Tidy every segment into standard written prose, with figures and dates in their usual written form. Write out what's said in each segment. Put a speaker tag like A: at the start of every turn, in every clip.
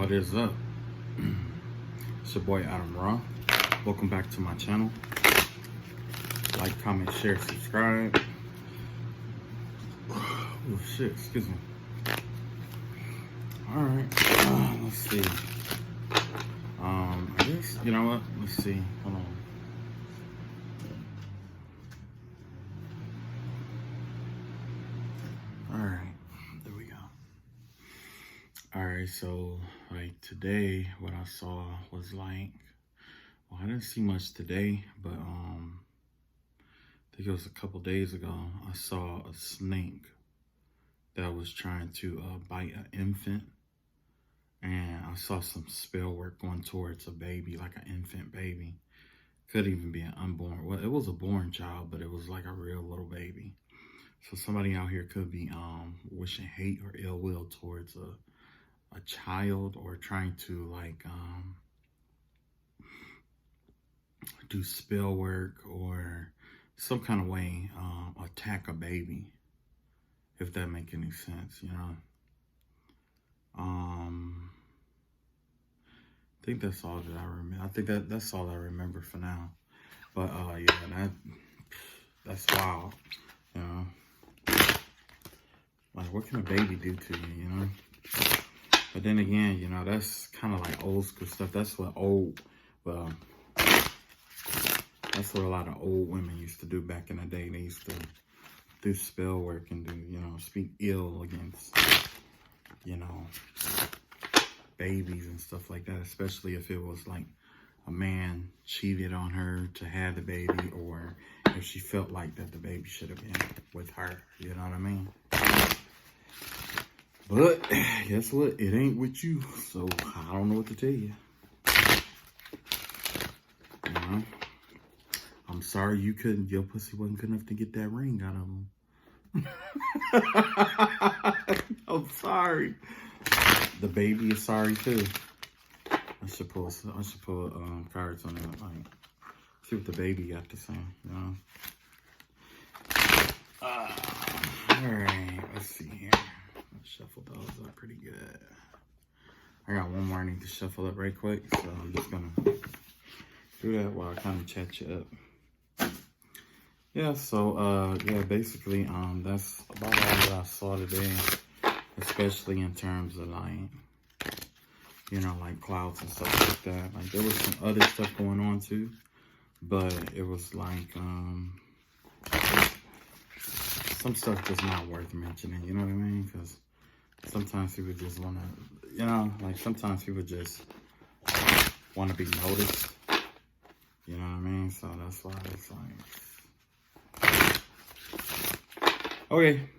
A: What is up? It's your boy Adam Raw. Welcome back to my channel. Like, comment, share, subscribe. Oh shit, excuse me. Alright, let's see. I guess, you know what? Let's see. Hold on. Alright, there we go. Alright, so like today, what I saw was like, well, I didn't see much today, but I think it was a couple days ago, I saw a snake that was trying to bite an infant. And I saw some spell work going towards a baby, like an infant baby. Could even be an unborn. Well, it was a born child, but it was like a real little baby. So somebody out here could be wishing hate or ill will towards a child, or trying to like do spell work or some kind of way attack a baby, if that make any sense, you know. I think that's all that I remember. I think that's all I remember for now. But yeah, that's wild, you know. Like, what can a baby do to you, you know? But then again, you know, that's kind of like old school stuff. That's what that's what a lot of old women used to do back in the day. They used to do spell work and do, you know, speak ill against, you know, babies and stuff like that, especially if it was like a man cheated on her to have the baby, or if she felt like that the baby should have been with her, you know what I mean? But guess what? It ain't with you, so I don't know what to tell you. You know? I'm sorry your pussy wasn't good enough to get that ring out of him. I'm sorry. The baby is sorry too. I should pull cards on that, like, see what the baby got to say, you know. Alright, let's see here. Let's shuffle those up pretty good. I got one more I need to shuffle up right quick, so I'm just gonna do that while I kind of chat you up. Yeah, so yeah, basically that's about all that I saw today, especially in terms of like, you know, like clouds and stuff like that. Like, there was some other stuff going on too, but it was like some stuff just not worth mentioning, you know what I mean? Because sometimes people just want to, you know, like sometimes people just want to be noticed, you know what I mean? So that's why it's like, okay.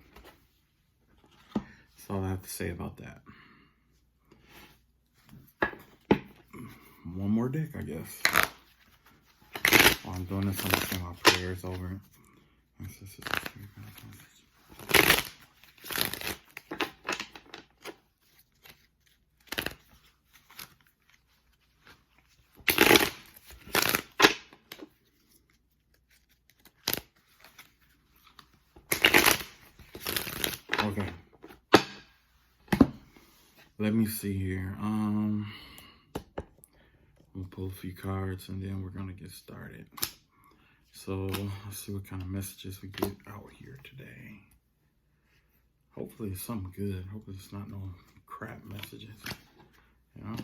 A: That's all I have to say about that. One more deck, I guess. While I'm doing this, I'm just saying my prayers over it. Okay. Let me see here. We'll pull a few cards and then we're gonna get started. So let's see what kind of messages we get out here today. Hopefully it's something good. Hopefully it's not no crap messages, you know.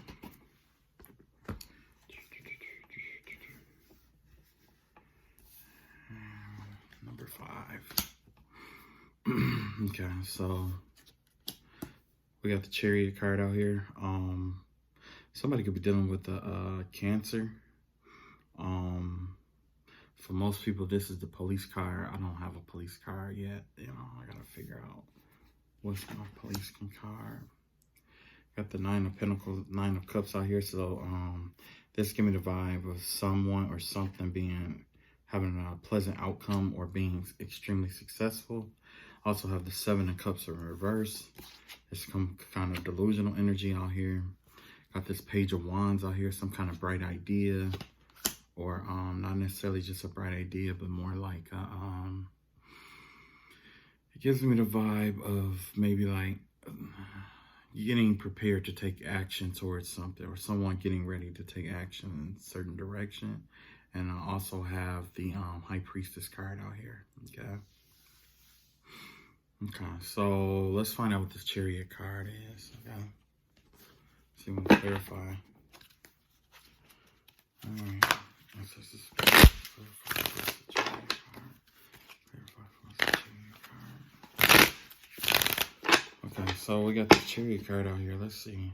A: Number 5. Okay, so we got the Chariot card out here. Somebody could be dealing with cancer. For most people, this is the police card. I don't have a police card yet. You know, I gotta figure out what's my police card. Got the 9 of Pentacles, 9 of Cups out here. So this give me the vibe of someone or something having a pleasant outcome or being extremely successful. Also have the 7 of Cups in reverse. There's some kind of delusional energy out here. Got this Page of Wands out here, some kind of bright idea, or not necessarily just a bright idea, but more like it gives me the vibe of maybe like getting prepared to take action towards something, or someone getting ready to take action in a certain direction. And I also have the High Priestess card out here. Okay. Okay, so let's find out what this Chariot card is. Okay. See if we can clarify. Alright. Let's just clarify for us the Chariot card. Clarify for us the Chariot card. Okay, so we got the Chariot card out here. Let's see.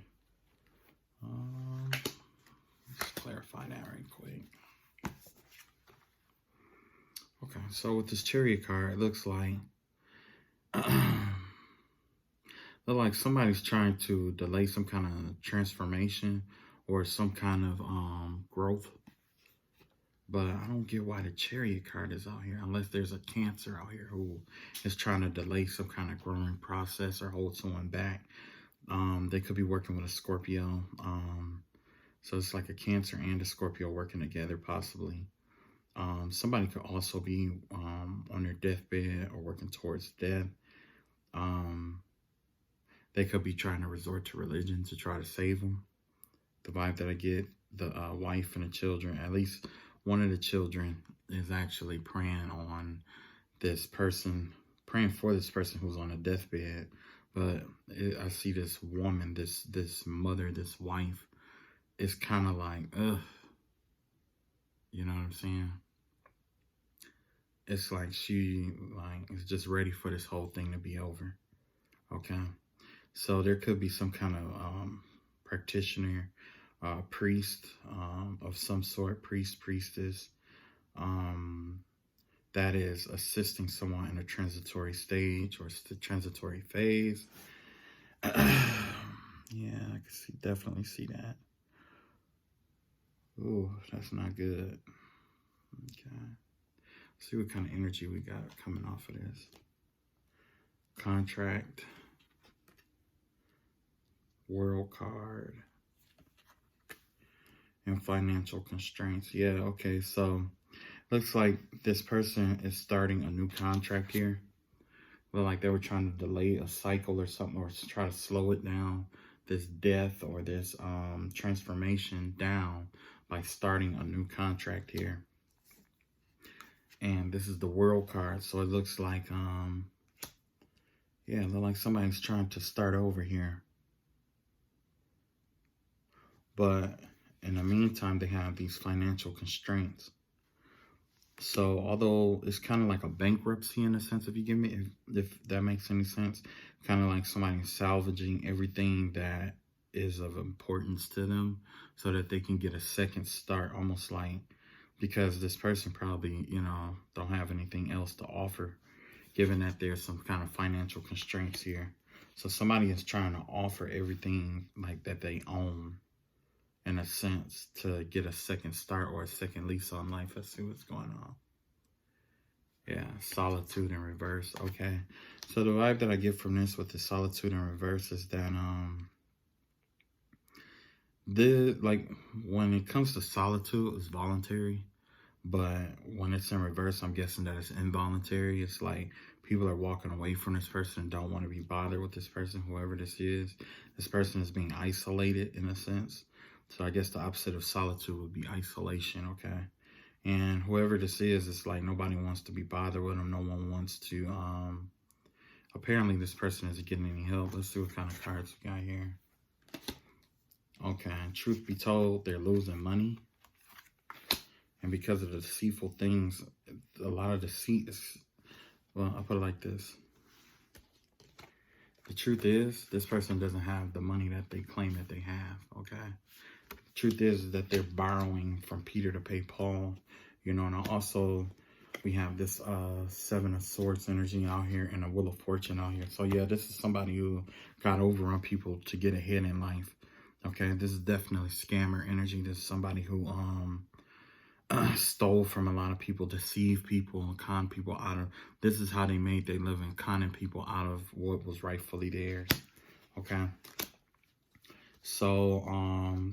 A: Let's clarify that right quick. Okay, so with this Chariot card, it looks like somebody's trying to delay some kind of transformation or some kind of growth. But I don't get why the Chariot card is out here, unless there's a Cancer out here who is trying to delay some kind of growing process or hold someone back. They could be working with a Scorpio. So it's like a Cancer and a Scorpio working together, possibly. Somebody could also be on their deathbed or working towards death. They could be trying to resort to religion to try to save them. The vibe that I get, the wife and the children, at least one of the children is actually praying on this person, praying for this person who's on a deathbed. But I see this woman, this mother, this wife, it's kind of like, ugh. You know what I'm saying? It's like she is just ready for this whole thing to be over. Okay. So there could be some kind of practitioner, priest of some sort, priestess, that is assisting someone in a transitory stage or transitory phase. Yeah, I can definitely see that. Ooh, that's not good. Okay. Let's see what kind of energy we got coming off of this. Contract. World card. And financial constraints. Yeah, okay. So, looks like this person is starting a new contract here. Well, like they were trying to delay a cycle or something, or try to slow it down, this death or this transformation down by starting a new contract here. And this is the World card. So it looks like, yeah, it looks like somebody's trying to start over here. But in the meantime, they have these financial constraints. So although it's kind of like a bankruptcy in a sense, if you give me, if that makes any sense, kind of like somebody salvaging everything that is of importance to them so that they can get a second start, almost like, because this person probably, you know, don't have anything else to offer, given that there's some kind of financial constraints here. So somebody is trying to offer everything like that they own, in a sense, to get a second start or a second lease on life. Let's see what's going on. Yeah, solitude in reverse. Okay. So the vibe that I get from this with the solitude in reverse is that like when it comes to solitude, it's voluntary. But when it's in reverse, I'm guessing that it's involuntary. It's like people are walking away from this person and don't want to be bothered with this person, whoever this is. This person is being isolated in a sense. So I guess the opposite of solitude would be isolation, okay? And whoever this is, it's like nobody wants to be bothered with them. No one wants to, apparently this person isn't getting any help. Let's see what kind of cards we got here. Okay, truth be told, they're losing money. And because of the deceitful things, a lot of deceit is, well, I'll put it like this. The truth is, this person doesn't have the money that they claim that they have, okay? Truth is that they're borrowing from Peter to pay Paul, you know. And also we have this Seven of Swords energy out here and a Wheel of Fortune out here. So yeah, this is somebody who got over on people to get ahead in life. Okay, this is definitely scammer energy. This is somebody who stole from a lot of people, deceived people, and con people out of. This is how they made their living, conning people out of what was rightfully theirs. Okay. So,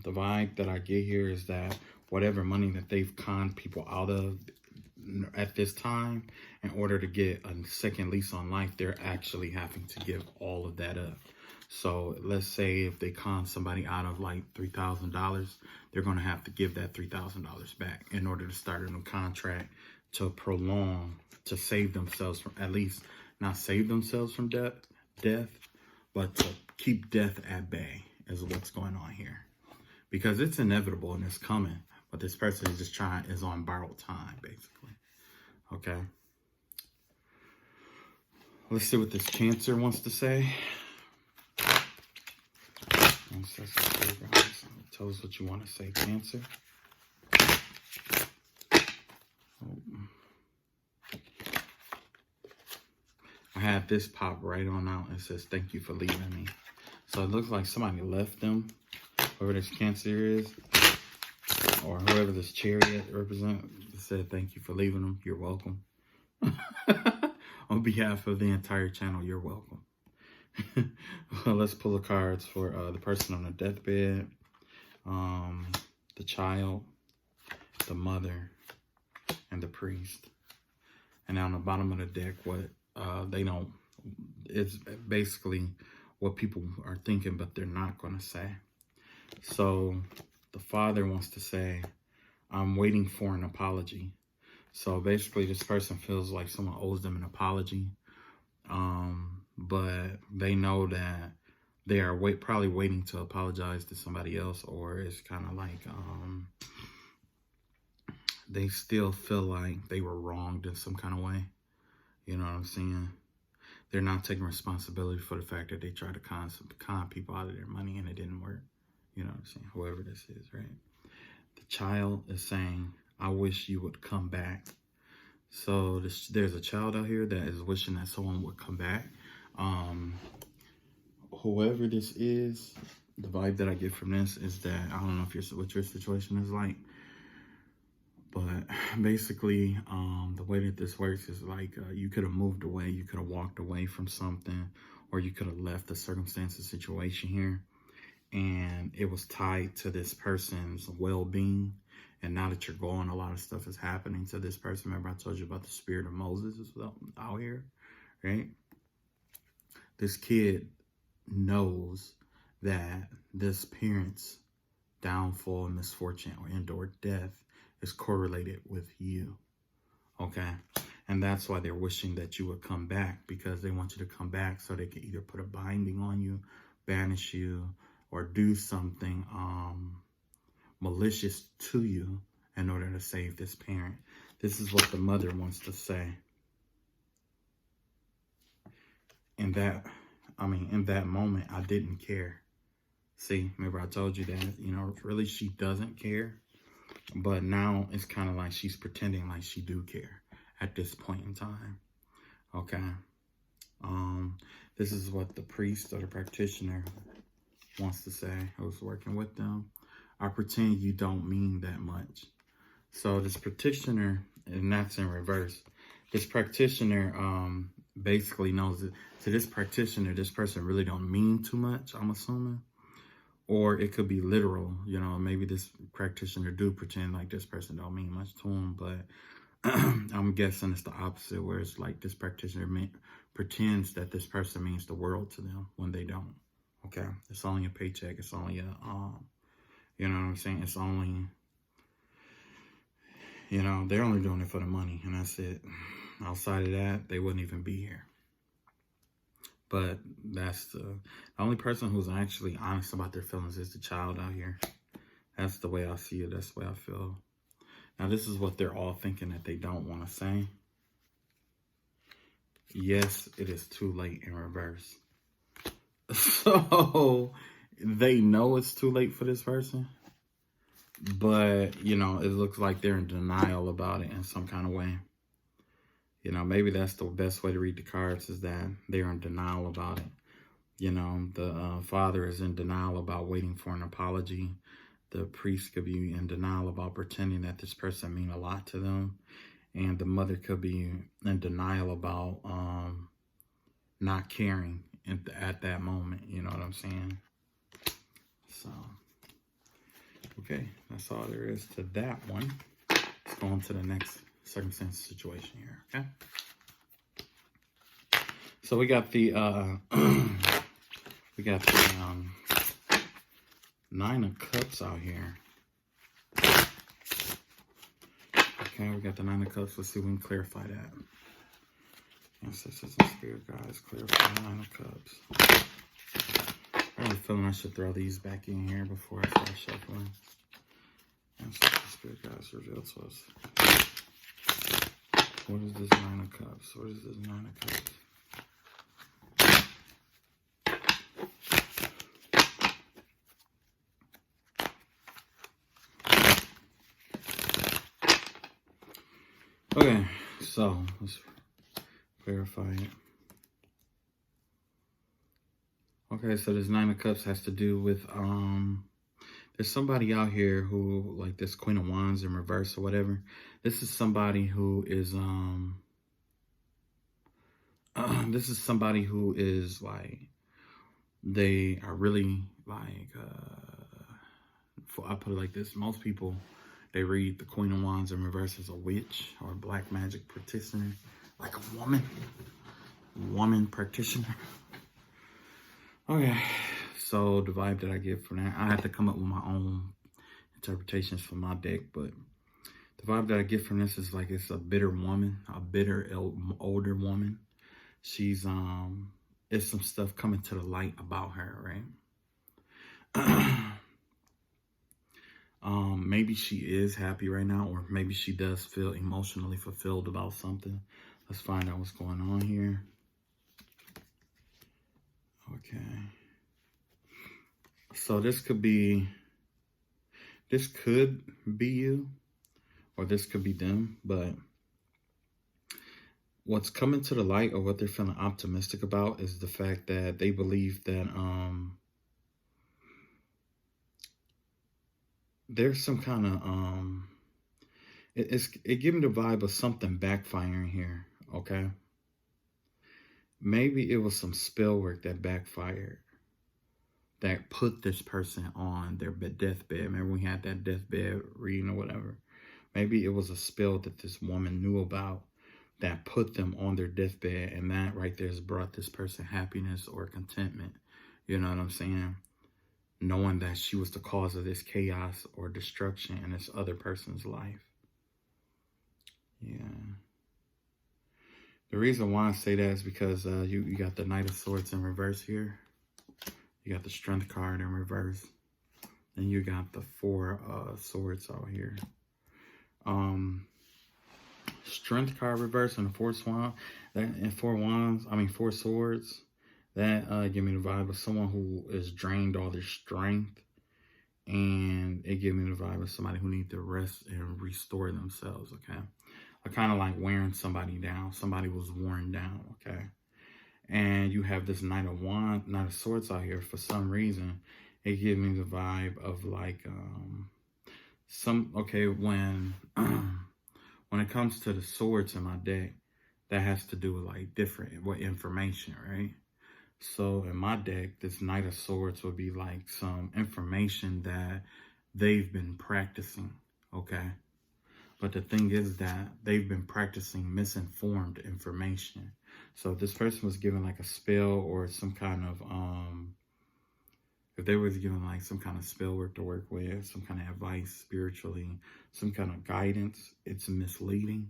A: the vibe that I get here is that whatever money that they've conned people out of at this time, in order to get a second lease on life, they're actually having to give all of that up. So let's say if they con somebody out of like $3,000, they're going to have to give that $3,000 back in order to start a new contract to prolong, to save themselves from, at least not save themselves from death, but to keep death at bay is what's going on here. Because it's inevitable and it's coming, but this person is just is on borrowed time, basically. Okay. Let's see what this Cancer wants to say. Tell us what you want to say, Cancer. I had this pop right on out and says, thank you for leaving me. So it looks like somebody left them, whoever this Cancer is, or whoever this Chariot represents, said, thank you for leaving them. You're welcome. On behalf of the entire channel, you're welcome. Well, let's pull the cards for the person on the deathbed, the child, the mother, and the priest. And on the bottom of the deck, what it's basically what people are thinking, but they're not going to say. So the father wants to say, I'm waiting for an apology. So basically this person feels like someone owes them an apology. But they know that they are probably waiting to apologize to somebody else, or it's kind of like they still feel like they were wronged in some kind of way. You know what I'm saying? They're not taking responsibility for the fact that they tried to con people out of their money and it didn't work. You know what I'm saying? Whoever this is, right? The child is saying, I wish you would come back. So there's a child out here that is wishing that someone would come back. Whoever this is, the vibe that I get from this is that, I don't know what your situation is like, but basically, the way that this works is like, you could have moved away, you could have walked away from something, or you could have left the circumstance or situation here, and it was tied to this person's well-being. And now that you're going, a lot of stuff is happening to this person. Remember I told you about the spirit of Moses is out here, right? This kid knows that this parent's downfall and misfortune or death is correlated with you, okay? And that's why they're wishing that you would come back, because they want you to come back so they can either put a binding on you, banish you, or do something malicious to you in order to save this parent. This is what the mother wants to say. In that moment, I didn't care. See, remember I told you that, really she doesn't care. But now it's kind of like she's pretending like she do care at this point in time. Okay. This is what the priest or the practitioner wants to say, who's working with them. I pretend you don't mean that much. So this practitioner, and that's in reverse. This practitioner basically knows that to this practitioner, this person really don't mean too much, I'm assuming. Or it could be literal, maybe this practitioner do pretend like this person don't mean much to him, but I'm guessing it's the opposite, where it's like this practitioner pretends that this person means the world to them when they don't. Okay, it's only a paycheck. It's only a, you know what I'm saying? It's only, they're only doing it for the money, and that's it. Outside of that, they wouldn't even be here. But that's the only person who's actually honest about their feelings is the child out here. That's the way I see it. That's the way I feel. Now, this is what they're all thinking that they don't want to say. Yes, it is too late in reverse. So they know it's too late for this person. But, it looks like they're in denial about it in some kind of way. Maybe that's the best way to read the cards, is that they're in denial about it. The father is in denial about waiting for an apology. The priest could be in denial about pretending that this person means a lot to them. And the mother could be in denial about not caring at that moment. You know what I'm saying? So, okay, that's all there is to that one. Let's go on to the next circumstance situation here, okay? So we got the We got the Nine of Cups out here. Okay, we got the Nine of Cups. Let's see if we can clarify that. Ancestors and spirit guides, clarify the Nine of Cups. I have a feeling I should throw these back in here before I start shuffling. Ancestors and spirit guides, reveal to us. What is this Nine of Cups? What is this Nine of Cups? Okay, so let's verify it. Okay, so this Nine of Cups has to do with there's somebody out here who, like this Queen of Wands in reverse or whatever. This is somebody who is this is somebody who is like, they are really like I put it like this, most people, they read the Queen of Wands in reverse as a witch or a black magic practitioner, like a woman practitioner. Okay, so the vibe that I get from that, I have to come up with my own interpretations for my deck, but the vibe that I get from this is like it's a bitter woman, a bitter older woman. She's it's some stuff coming to the light about her, right? Maybe she is happy right now, or maybe she does feel emotionally fulfilled about something. Let's find out what's going on here. Okay. So this could be you, or this could be them, but what's coming to the light, or what they're feeling optimistic about, is the fact that they believe that there's some kind of it gives me the vibe of something backfiring here. Okay, maybe it was some spell work that backfired, that put this person on their deathbed. Remember we had that deathbed reading or whatever? Maybe it was a spell that this woman knew about that put them on their deathbed, and that right there has brought this person happiness or contentment. You know what I'm saying? Knowing that she was the cause of this chaos or destruction in this other person's life. Yeah. The reason why I say that is because you got the Knight of Swords in reverse here. You got the Strength card in reverse. And you got the Four Swords out here. Strength card reverse and the Four Swords. That give me the vibe of someone who is drained all their strength. And it give me the vibe of somebody who needs to rest and restore themselves, okay? I kind of like wearing somebody down. Somebody was worn down, okay? And you have this Knight of Swords out here. For some reason, it gives me the vibe of like when when it comes to the swords in my deck, that has to do with like different information, right? So in my deck, this Knight of Swords would be like some information that they've been practicing, okay? But the thing is that they've been practicing misinformed information. So if this person was given like a spell or some kind of, if they was given like some kind of spell work to work with, some kind of advice spiritually, some kind of guidance, it's misleading.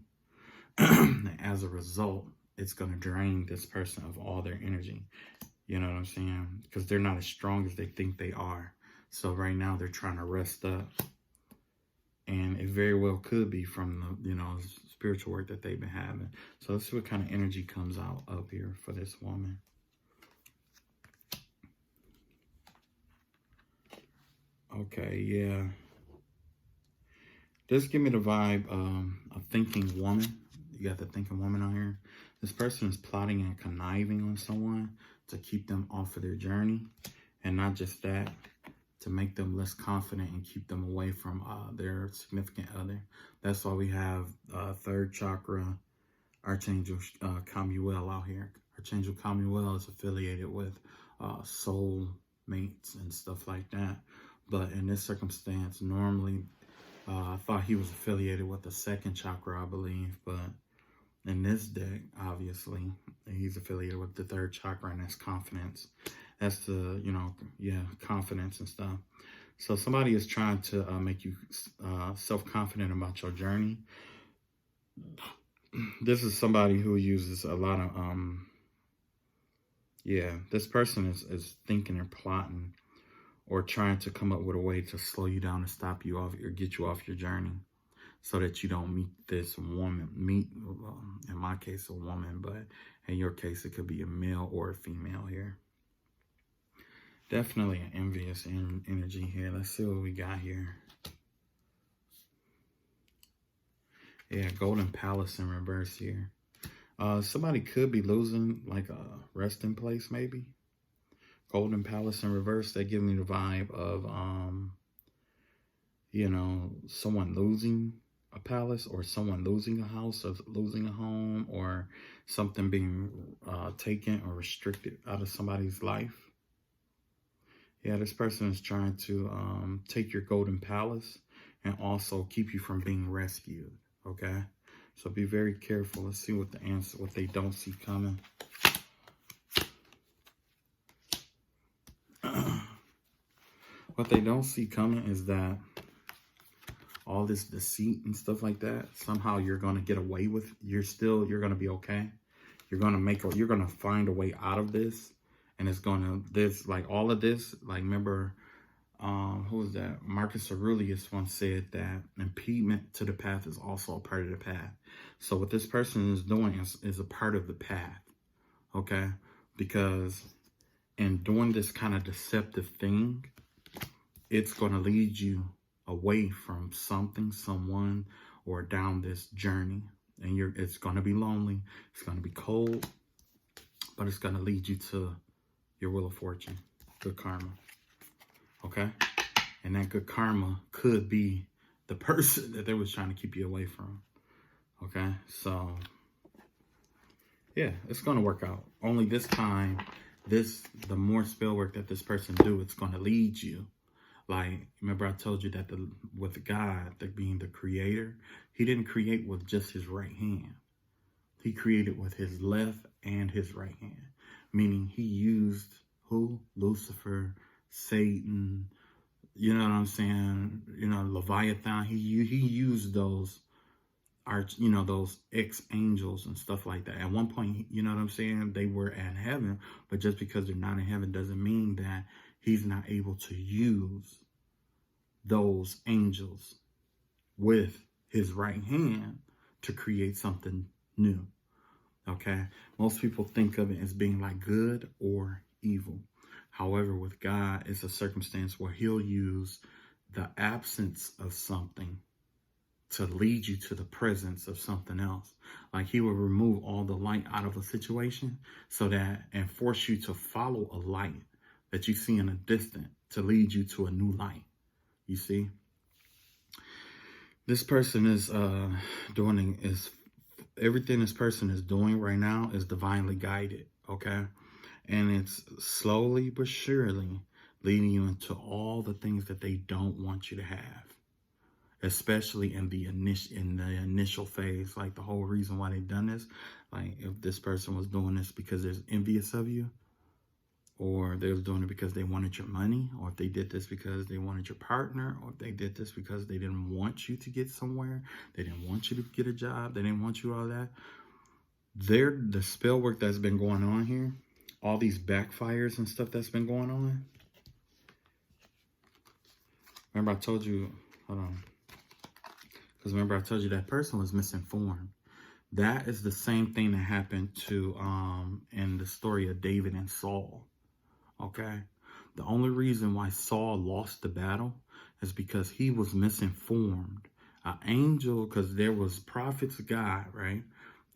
A: As a result, it's going to drain this person of all their energy. You know what I'm saying? Because they're not as strong as they think they are. So right now they're trying to rest up. And it very well could be from the, spiritual work that they've been having. So let's see what kind of energy comes out up here for this woman. Okay, yeah. Just give me the vibe of thinking woman. You got the thinking woman out here. This person is plotting and conniving on someone to keep them off of their journey. And not just that, to make them less confident and keep them away from their significant other. That's why we have third chakra, Archangel Chamuel out here. Archangel Chamuel is affiliated with soul mates and stuff like that. But in this circumstance, normally, I thought he was affiliated with the second chakra, I believe. But in this deck, obviously, he's affiliated with the third chakra, and that's confidence. That's the, confidence and stuff. So somebody is trying to make you self-confident about your journey. This is somebody who uses a lot of, this person is thinking and plotting or trying to come up with a way to slow you down and stop you off or get you off your journey so that you don't meet this woman. In my case, a woman, but in your case, it could be a male or a female here. Definitely an envious energy here. Let's see what we got here. Yeah, Golden Palace in reverse here. Somebody could be losing like a resting place, maybe. Golden Palace in reverse, they give me the vibe of, someone losing a palace or someone losing a house or losing a home or something being taken or restricted out of somebody's life. Yeah, this person is trying to take your golden palace and also keep you from being rescued, okay? So be very careful. Let's see what the answer, what they don't see coming. What they don't see coming is that all this deceit and stuff like that, somehow you're going to get away with, you're going to be okay. You're going to find a way out of this. And it's going to, all of this, remember, who was that? Marcus Aurelius once said that impediment to the path is also a part of the path. So what this person is doing is a part of the path, okay? Because in doing this kind of deceptive thing, it's going to lead you away from something, someone, or down this journey. And it's going to be lonely. It's going to be cold, but it's going to lead you to your wheel of fortune, good karma, okay? And that good karma could be the person that they was trying to keep you away from, okay? So, yeah, it's going to work out. Only this time, the more spell work that this person do, it's going to lead you. Remember I told you that with God, being the creator, he didn't create with just his right hand. He created with his left and his right hand. Meaning he used who? Lucifer, Satan, you know what I'm saying? Leviathan. He used those those ex-angels and stuff like that. At one point, you know what I'm saying? They were in heaven, but just because they're not in heaven doesn't mean that he's not able to use those angels with his right hand to create something new. Okay, most people think of it as being good or evil. However, with God, it's a circumstance where he'll use the absence of something to lead you to the presence of something else. He will remove all the light out of a situation and force you to follow a light that you see in a distance to lead you to a new light. You see? This person is everything this person is doing right now is divinely guided, okay? And it's slowly but surely leading you into all the things that they don't want you to have, especially in the initial phase. The whole reason why they've done this, if this person was doing this because they're envious of you, or they was doing it because they wanted your money, or if they did this because they wanted your partner, or if they did this because they didn't want you to get somewhere, they didn't want you to get a job, they didn't want you all that. The spell work that's been going on here, all these backfires and stuff that's been going on. Remember I told you, hold on. Because remember I told you that person was misinformed. That is the same thing that happened to, in the story of David and Saul. Okay, the only reason why Saul lost the battle is because he was misinformed. An angel, because there was prophets of God, right?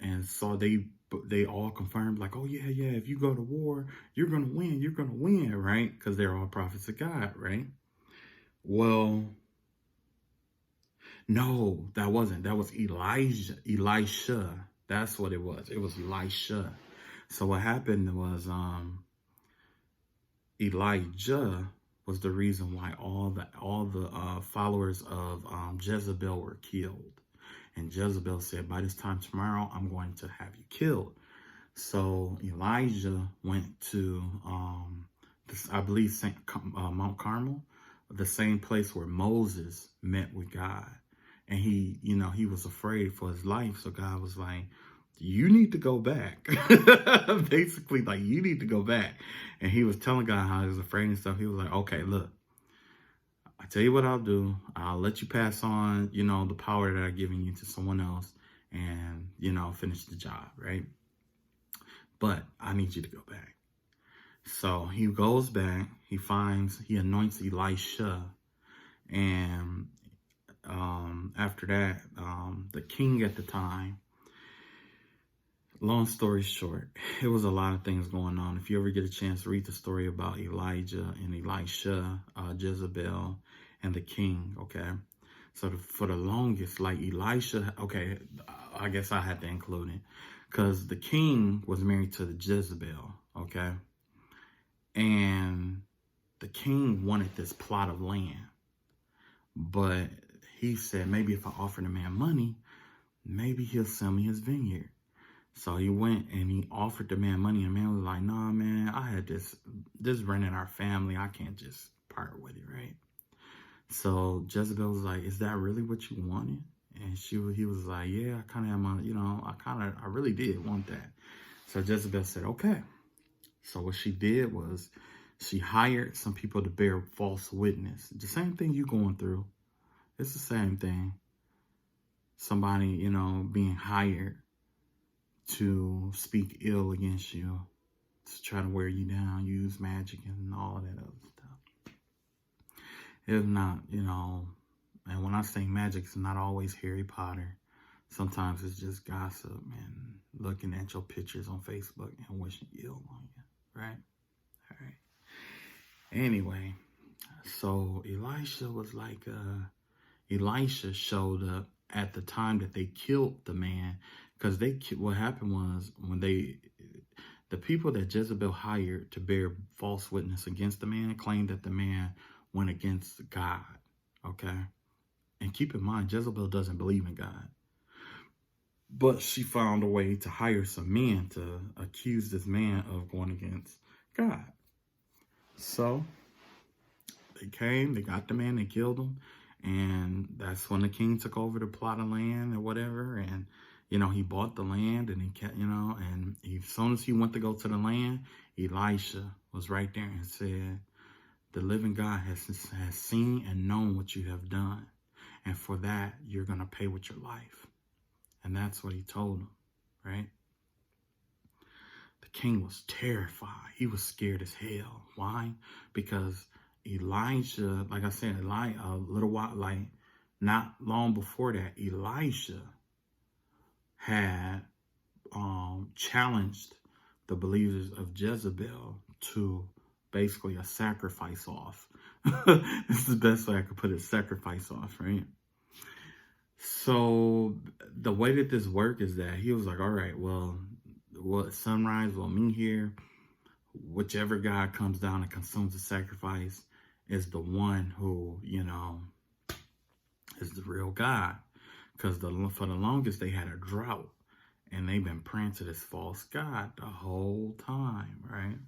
A: And so they all confirmed, oh yeah, if you go to war, you're gonna win, right? Because they're all prophets of God, right? Well, no, that wasn't. That was Elisha. That's what it was. It was Elisha. So what happened was, Elijah was the reason why all the followers of Jezebel were killed. And Jezebel said, by this time tomorrow, I'm going to have you killed. So Elijah went to this, I believe, Mount Carmel, the same place where Moses met with God. And he, he was afraid for his life. So God was like, you need to go back. Basically, like, you need to go back. And he was telling God how he was afraid and stuff. He was like, okay, look, I tell you what I'll do. I'll let you pass on, the power that I've given you to someone else and, finish the job, right? But I need you to go back. So he goes back, he anoints Elisha. And after that, the king at the time, long story short, it was a lot of things going on. If you ever get a chance to read the story about Elijah and Elisha, Jezebel, and the king, okay? So for the longest, like Elisha, okay, I guess I had to include it, because the king was married to the Jezebel, okay? And the king wanted this plot of land. But he said, maybe if I offer the man money, maybe he'll sell me his vineyard. So he went and he offered the man money. And the man was like, nah, man, I had this running our family. I can't just part with it, right? So Jezebel was like, is that really what you wanted? And he was like, yeah, I kind of am, I really did want that. So Jezebel said, okay. So what she did was she hired some people to bear false witness. The same thing you going through. It's the same thing. Somebody, being hired to speak ill against you, to try to wear you down, use magic and all of that other stuff. If not, and when I say magic, it's not always Harry Potter. Sometimes it's just gossip and looking at your pictures on Facebook and wishing ill on you, right? All right. Anyway, so Elisha showed up at the time that they killed the man, because what happened was when the people that Jezebel hired to bear false witness against the man claimed that the man went against God, okay? And keep in mind, Jezebel doesn't believe in God. But she found a way to hire some men to accuse this man of going against God. So they came, they got the man, they killed him. And that's when the king took over the plot of land or whatever. And, he bought the land and he kept, and as soon as he went to go to the land, Elisha was right there and said, the living God has seen and known what you have done. And for that, you're going to pay with your life. And that's what he told him, right? The king was terrified. He was scared as hell. Why? Because Elijah, like I said, a little while, like not long before that, Elisha had challenged the believers of Jezebel to basically a sacrifice off. This is the best way I could put it, sacrifice off, right? So the way that this worked is that he was like, all right, well, sunrise will meet here. Whichever God comes down and consumes the sacrifice is the one who, is the real God. Because for the longest, they had a drought. And they've been praying to this false God the whole time, right?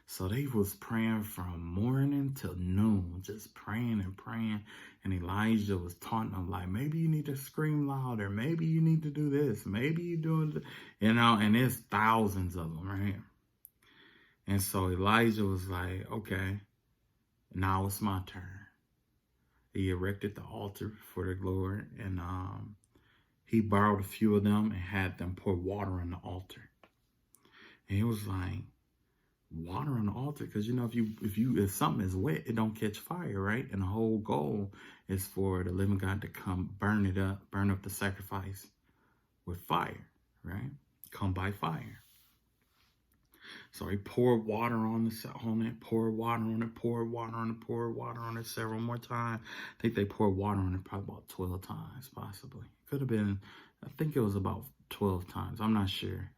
A: So they was praying from morning till noon, just praying and praying. And Elijah was taunting them like, maybe you need to scream louder. Maybe you need to do this. Maybe you doing, and there's thousands of them, right? And so Elijah was like, okay, now it's my turn. He erected the altar for the Lord, and he borrowed a few of them and had them pour water on the altar. And he was like, water on the altar? Because, if something is wet, it don't catch fire, right? And the whole goal is for the living God to come burn up the sacrifice with fire, right? Come by fire. So he poured water on it, poured water on it, poured water on it, poured water on it several more times. I think they poured water on it probably about 12 times, possibly. Could have been, I think it was about 12 times. I'm not sure.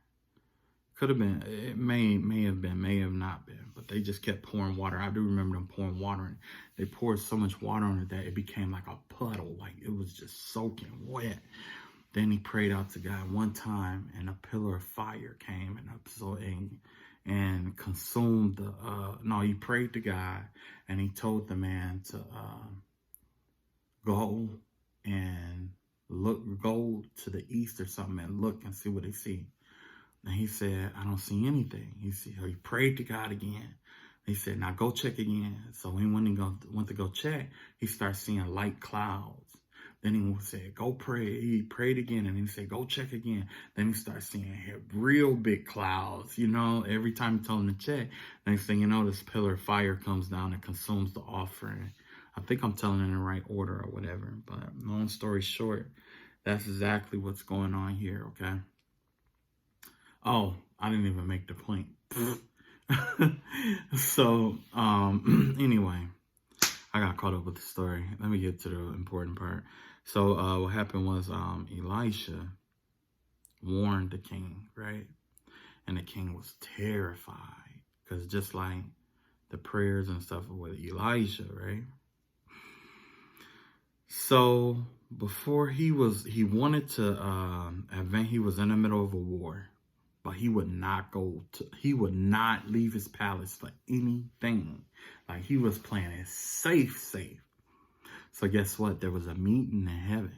A: Could have been, it may have been, may have not been. But they just kept pouring water. I do remember them pouring water on it. They poured so much water on it that it became like a puddle. Like it was just soaking wet. Then he prayed out to God one time, and a pillar of fire came, and consumed the, no, he prayed to God, and he told the man to go and go to the east or something and look and see what he see. And he said, I don't see anything. He prayed to God again. He said, now go check again. So when he went to go check, he started seeing light clouds. Then he said, go pray. He prayed again, and he said, go check again. Then he started seeing real big clouds, every time he told him to check. Next thing you know, this pillar of fire comes down and consumes the offering. I think I'm telling it in the right order or whatever. But long story short, that's exactly what's going on here, okay? Oh, I didn't even make the point. So, anyway, I got caught up with the story. Let me get to the important part. So, what happened was, Elisha warned the king, right? And the king was terrified, because just like the prayers and stuff with Elisha, right? So, before he wanted to advance. He was in the middle of a war. But he would not leave his palace for anything. Like, he was playing it safe. So guess what? There was a meeting in heaven.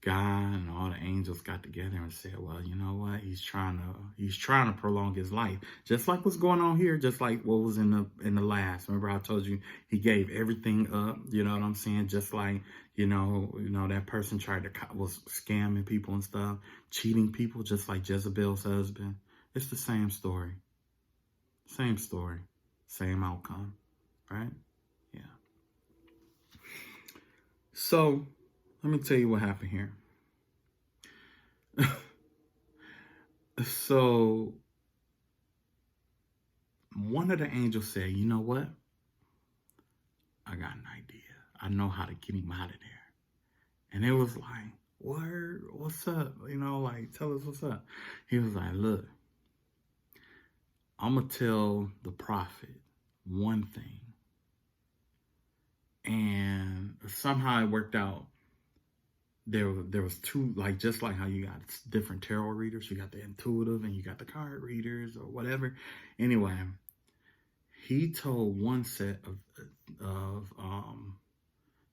A: God and all the angels got together and said, well, you know what? He's trying to prolong his life. Just like what's going on here, just like what was in the last. Remember I told you he gave everything up, you know what I'm saying? Just like, that person was scamming people and stuff, cheating people, just like Jezebel's husband. It's the same story. Same story. Same outcome. Right? Yeah. So, let me tell you what happened here. So, one of the angels said, you know what? I got an idea. I know how to get him out of there. And it was like, word, what's up? Tell us what's up. He was like, look, I'm going to tell the prophet one thing. And somehow it worked out. There was two, just like how you got different tarot readers. You got the intuitive and you got the card readers or whatever. Anyway, he told one set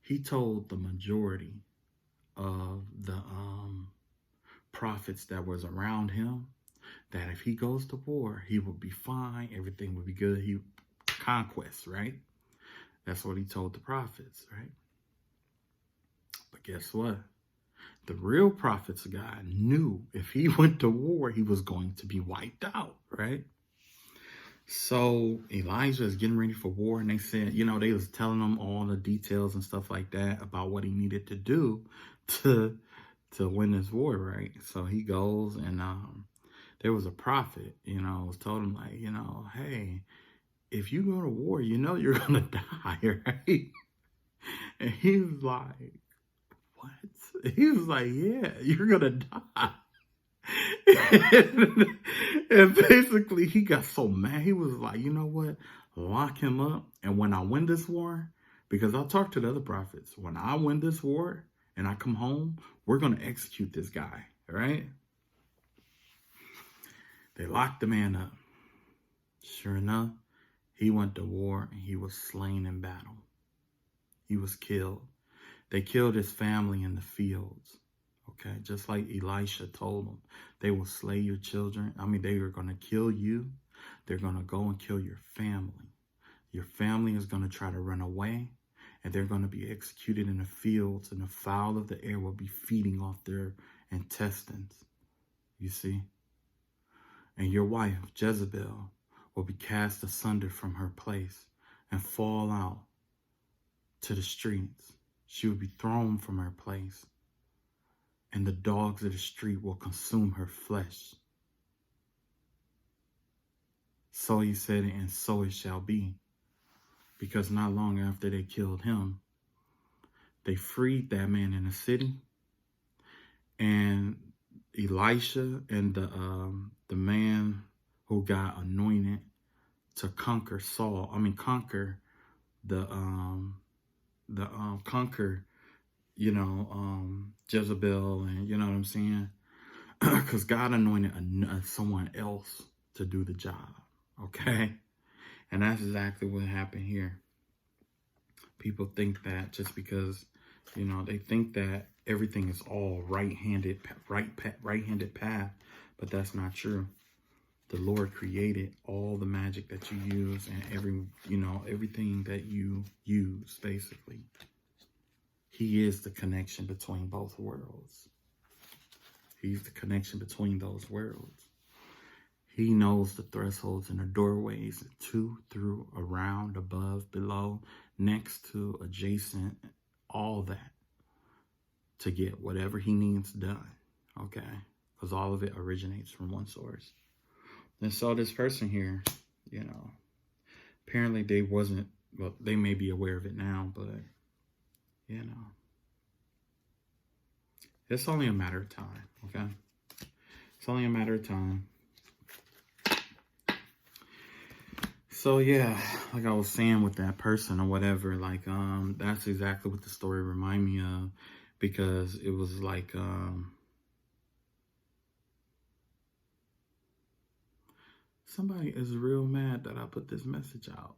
A: he told the majority of the prophets that was around him that if he goes to war, he will be fine. Everything will be good. Conquest, right? That's what he told the prophets, right? But guess what? The real prophets of God knew if he went to war, he was going to be wiped out, right? So Elijah is getting ready for war, and they said, they was telling him all the details and stuff like that about what he needed to do to win this war, right? So he goes, and there was a prophet, was told him hey, if you go to war, you're gonna die, right? And he was like, what? He was like, yeah, you're gonna die. And basically he got so mad. He was like, you know what? Lock him up. And when I win this war, because I talked to the other prophets, when I win this war and I come home, we're going to execute this guy. Right? They locked the man up. Sure enough, he went to war and he was slain in battle. He was killed. They killed his family in the fields. Okay, just like Elisha told them, they will slay your children. They are going to kill you. They're going to go and kill your family. Your family is going to try to run away, and they're going to be executed in the fields, and the fowl of the air will be feeding off their intestines. You see? And your wife, Jezebel, will be cast asunder from her place and fall out to the streets. She will be thrown from her place, and the dogs of the street will consume her flesh. So he said, and so it shall be. Because not long after they killed him, they freed that man in the city. And Elisha and the man who got anointed to conquer conquer Jezebel, and you know what I'm saying? Because God anointed someone else to do the job. Okay? And that's exactly what happened here. People think that just because, they think that everything is all right-handed path, but that's not true. The Lord created all the magic that you use and everything that you use, basically. He is the connection between both worlds. He's the connection between those worlds. He knows the thresholds and the doorways to, through, around, above, below, next to, adjacent, all that to get whatever he needs done. Okay? Because all of it originates from one source. And so this person here, apparently they may be aware of it now, but, it's only a matter of time, okay? It's only a matter of time. So, yeah, like I was saying with that person or whatever, like, that's exactly what the story reminded me of, because it was like, somebody is real mad that I put this message out.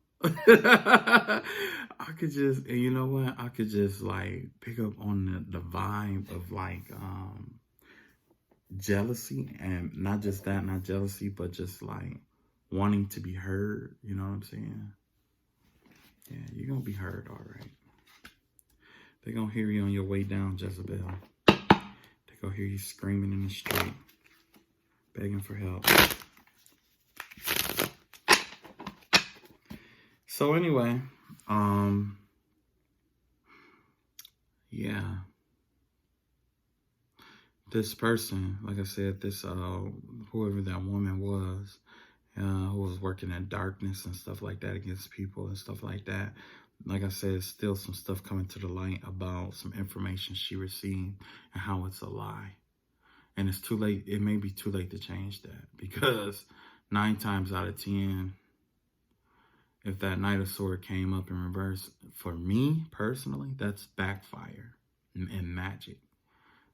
A: I could just, and you know what? I could just like pick up on the vibe of like jealousy, and not just that, not jealousy, but just like wanting to be heard. You know what I'm saying? Yeah, you're gonna be heard, all right. They're gonna hear you on your way down, Jezebel. They're gonna hear you screaming in the street, begging for help. So anyway, yeah, this person, like I said, this, whoever that woman was, who was working in darkness and stuff like that against people and stuff like that. Like I said, still some stuff coming to the light about some information she received and how it's a lie. And it's too late. It may be too late to change that, because 9 times out of 10, if that Knight of Swords came up in reverse, for me personally, that's backfire and magic.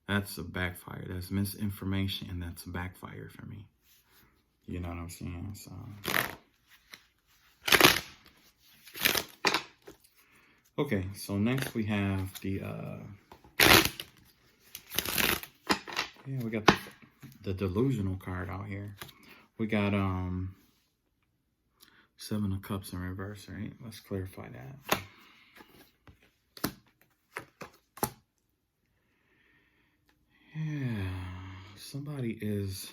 A: That's a backfire. That's misinformation, and that's a backfire for me. You know what I'm saying? So, okay. So next we have the we got the delusional card out here. We got 7 of Cups in reverse, right? Let's clarify that. Yeah, somebody is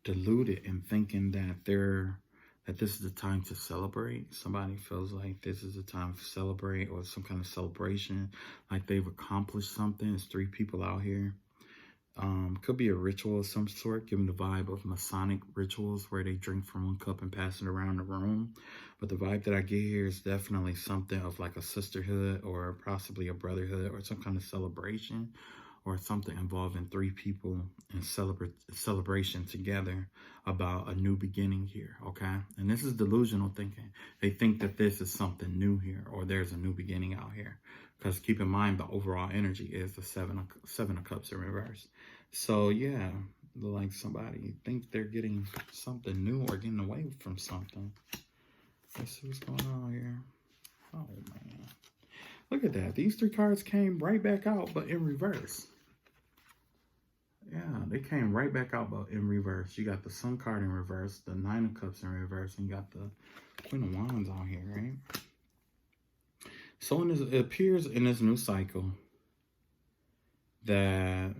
A: deluded in thinking that this is the time to celebrate. Somebody feels like this is the time to celebrate, or some kind of celebration, like they've accomplished something. It's 3 people out here. Could be a ritual of some sort, giving the vibe of Masonic rituals where they drink from one cup and pass it around the room. But the vibe that I get here is definitely something of like a sisterhood, or possibly a brotherhood, or some kind of celebration, or something involving 3 people in celebration together about a new beginning here, okay? And this is delusional thinking. They think that this is something new here, or there's a new beginning out here. Because keep in mind, the overall energy is the 7 of Cups in reverse. So, yeah, like somebody think they're getting something new or getting away from something. Let's see what's going on here. Oh, man. Look at that. These 3 cards came right back out, but in reverse. Yeah, they came right back out, but in reverse. You got the Sun card in reverse, the 9 of Cups in reverse, and you got the Queen of Wands on here, right? So it appears in this new cycle that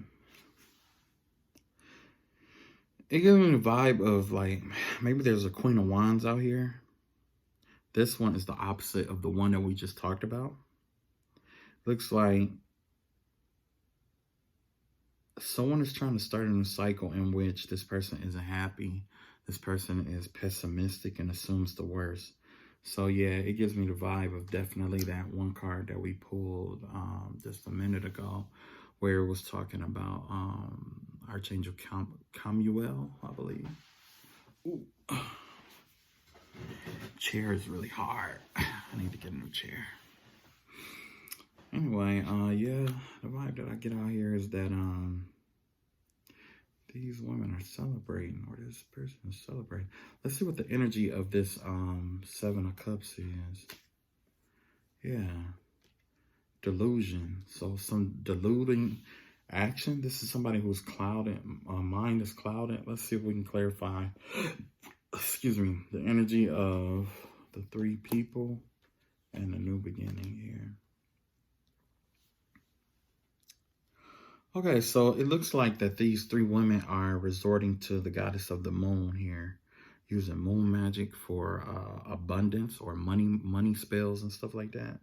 A: it gives me the vibe of like, maybe there's a Queen of Wands out here. This one is the opposite of the one that we just talked about. Looks like someone is trying to start a new cycle in which this person isn't happy. This person is pessimistic and assumes the worst. So, yeah, it gives me the vibe of definitely that one card that we pulled just a minute ago, where it was talking about Archangel Chamuel, I believe. Ooh. Chair is really hard. I need to get a new chair. Anyway, yeah, the vibe that I get out here is that these women are celebrating, or this person is celebrating. Let's see what the energy of this Seven of Cups is. Yeah. Delusion. So some deluding action. This is somebody who's clouded. Mind is clouded. Let's see if we can clarify, excuse me, the energy of the three people and the new beginning here. Okay, so it looks like that these three women are resorting to the goddess of the moon here, using moon magic for abundance or money spells and stuff like that.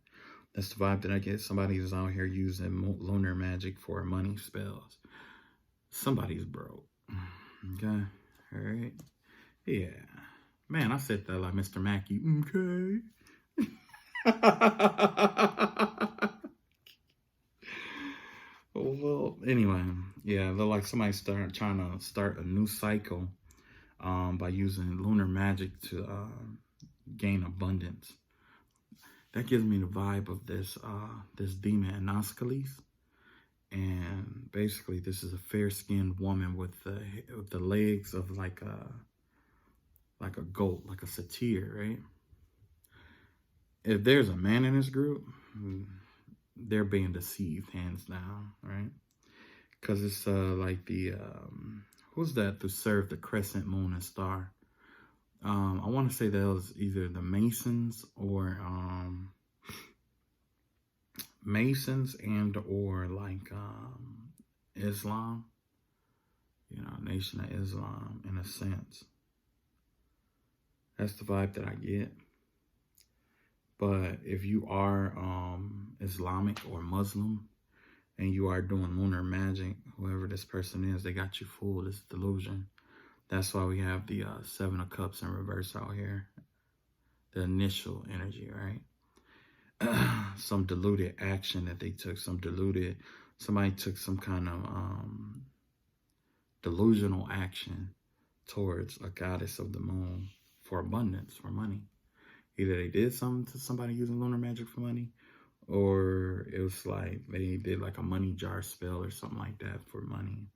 A: That's the vibe that I get. Somebody is out here using lunar magic for money spells. Somebody's broke. Okay, all right. Yeah, man, I said that like Mr. Mackey. Okay. Well, anyway, yeah, they're like somebody trying to start a new cycle by using lunar magic to gain abundance. That gives me the vibe of this this demon Anaskalis, and basically this is a fair-skinned woman with the legs of like a goat, like a satyr, right? If there's a man in this group, they're being deceived, hands down, right? Because it's like the who's that to serve the crescent, moon, and star? I want to say that was either the Masons or Masons and or like Islam, you know, Nation of Islam in a sense. That's the vibe that I get. But if you are Islamic or Muslim and you are doing lunar magic, whoever this person is, they got you fooled. It's delusion. That's why we have the Seven of Cups in reverse out here. The initial energy, right? Some diluted action that they took. Somebody took some kind of delusional action towards a goddess of the moon for abundance, for money. Either they did something to somebody using lunar magic for money, or it was like they did like a money jar spell or something like that for money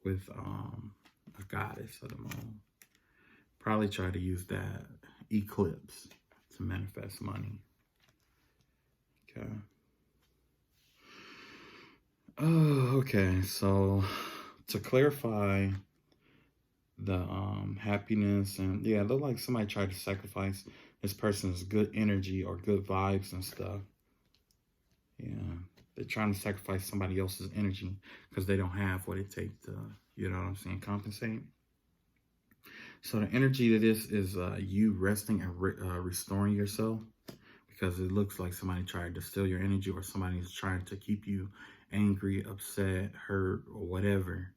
A: with a goddess of the moon. Probably try to use that eclipse to manifest money. Okay. Oh, okay. So to clarify the happiness, and yeah, it looked like somebody tried to sacrifice this person's good energy or good vibes and stuff. Yeah, they're trying to sacrifice somebody else's energy because they don't have what it takes to, you know what I'm saying, compensate. So the energy to this is you resting and restoring yourself, because it looks like somebody tried to steal your energy, or somebody's trying to keep you angry, upset, hurt, or whatever,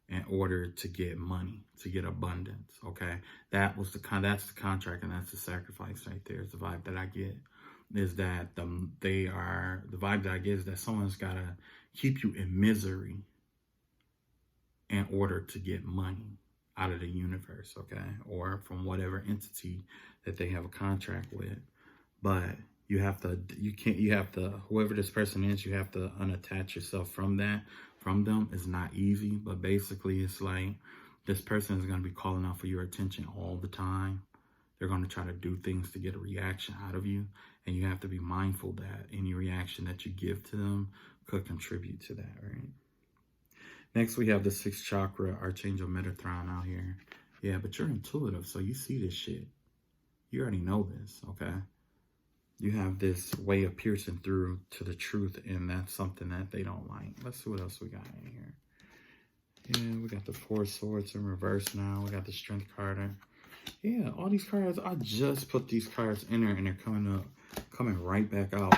A: in order to get money, to get abundance. Okay, that's the contract, and that's the sacrifice right there. Is the vibe that I get. Is that the vibe that I get is that someone's gotta keep you in misery in order to get money out of the universe, okay, or from whatever entity that they have a contract with. But you have to, whoever this person is, you have to unattach yourself from them. It's not easy, but basically it's like this person is going to be calling out for your attention all the time. They're going to try to do things to get a reaction out of you, and you have to be mindful that any reaction that you give to them could contribute to that, right? Next, we have the 6th chakra, Archangel Metatron out here. Yeah, but you're intuitive, so you see this shit. You already know this, okay? You have this way of piercing through to the truth, and that's something that they don't like. Let's see what else we got in here. Yeah, we got the 4 of Swords in reverse now. We got the Strength card. Yeah, all these cards, I just put these cards in there, and they're coming right back out.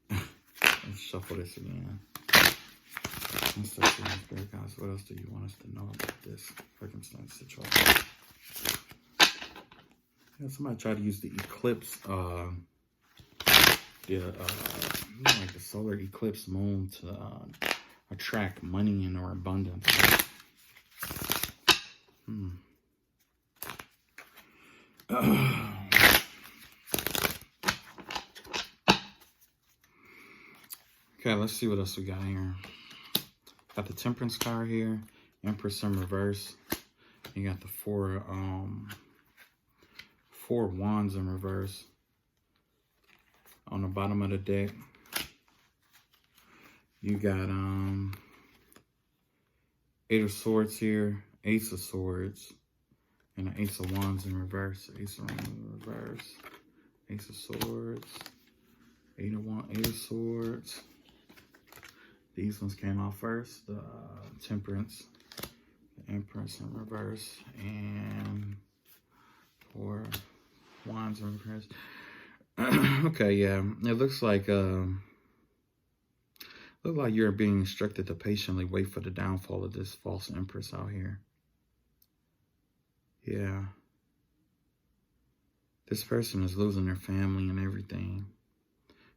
A: Let's shuffle this again. Let's see, Spirit guys, what else do you want us to know about this circumstance situation? Yeah, somebody tried to use the eclipse, like the solar eclipse moon to attract money and or abundance. Okay, let's see what else we got here. Got the Temperance card here. Empress in reverse. You got the four wands in reverse on the bottom of the deck. You got 8 of swords here, ace of swords, and an ace of wands in reverse. Ace of wands in reverse, ace of swords, 8 of swords. These ones came out first. The temperance, the empress in reverse, and 4 wands in reverse. Okay, yeah, it looks like you're being instructed to patiently wait for the downfall of this false empress out here. Yeah. This person is losing their family and everything.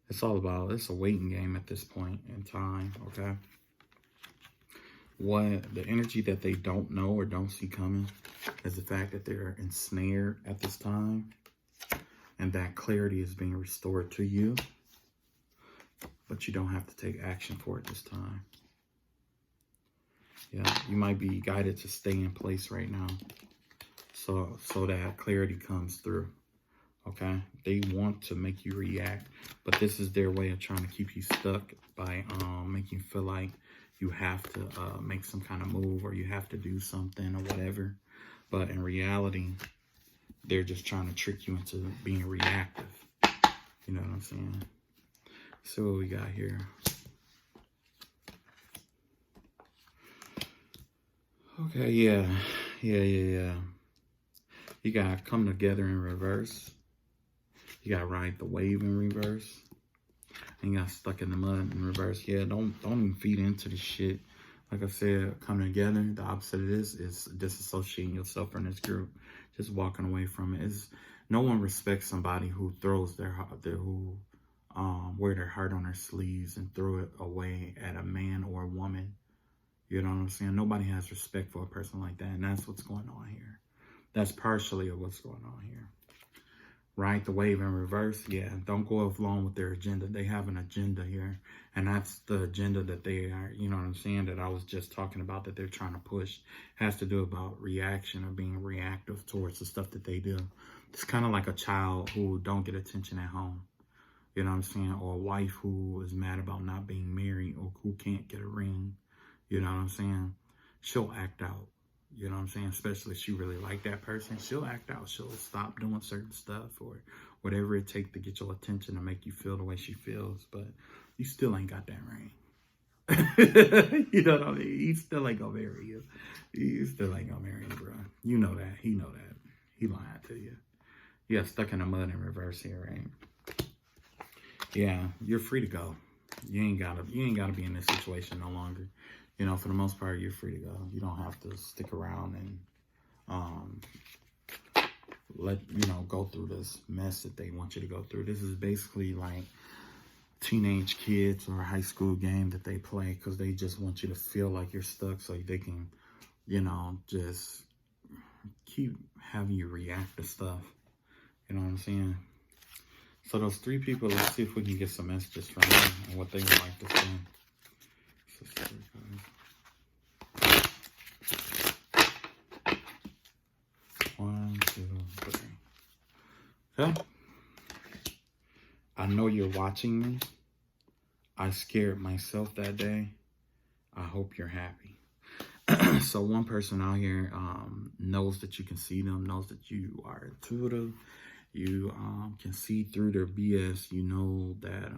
A: It's a waiting game at this point in time, okay? The energy that they don't know or don't see coming is the fact that they're ensnared at this time, and that clarity is being restored to you, but you don't have to take action for it this time. Yeah, you might be guided to stay in place right now, so that clarity comes through. Okay, they want to make you react, but this is their way of trying to keep you stuck by making you feel like you have to make some kind of move, or you have to do something or whatever. But in reality, they're just trying to trick you into being reactive. You know what I'm saying? So what we got here? Okay, yeah. You got come together in reverse. You got ride the wave in reverse. And you got stuck in the mud in reverse. Yeah, don't even feed into the shit. Like I said, coming together, the opposite of this is disassociating yourself from this group. Just walking away from it. No one respects somebody who throws wear their heart on their sleeves and throw it away at a man or a woman. You know what I'm saying? Nobody has respect for a person like that. And that's what's going on here. That's partially of what's going on here. Ride the wave in reverse. Yeah, don't go along with their agenda. They have an agenda here. And that's the agenda that they are, you know what I'm saying, that I was just talking about, that they're trying to push. It has to do about reaction or being reactive towards the stuff that they do. It's kind of like a child who don't get attention at home. You know what I'm saying? Or a wife who is mad about not being married, or who can't get a ring. You know what I'm saying? She'll act out. You know what I'm saying? Especially if she really like that person, she'll act out. She'll stop doing certain stuff or whatever it takes to get your attention to make you feel the way she feels. But you still ain't got that ring. You know what I mean? He still ain't gonna marry you. He still ain't gonna marry you, bro. You know that. He know that. He lied to you. Yeah, stuck in the mud in reverse here, right? Yeah, you're free to go. You ain't gotta be in this situation no longer. You know, for the most part, you're free to go. You don't have to stick around and go through this mess that they want you to go through. This is basically like teenage kids or a high school game that they play because they just want you to feel like you're stuck so they can, just keep having you react to stuff. You know what I'm saying? So those 3 people, let's see if we can get some messages from them and what they would like to say. 1, 2, 3. Okay. I know you're watching me. I scared myself that day. I hope you're happy. So one person out here knows that you can see them, knows that you are intuitive. You can see through their BS. You know that,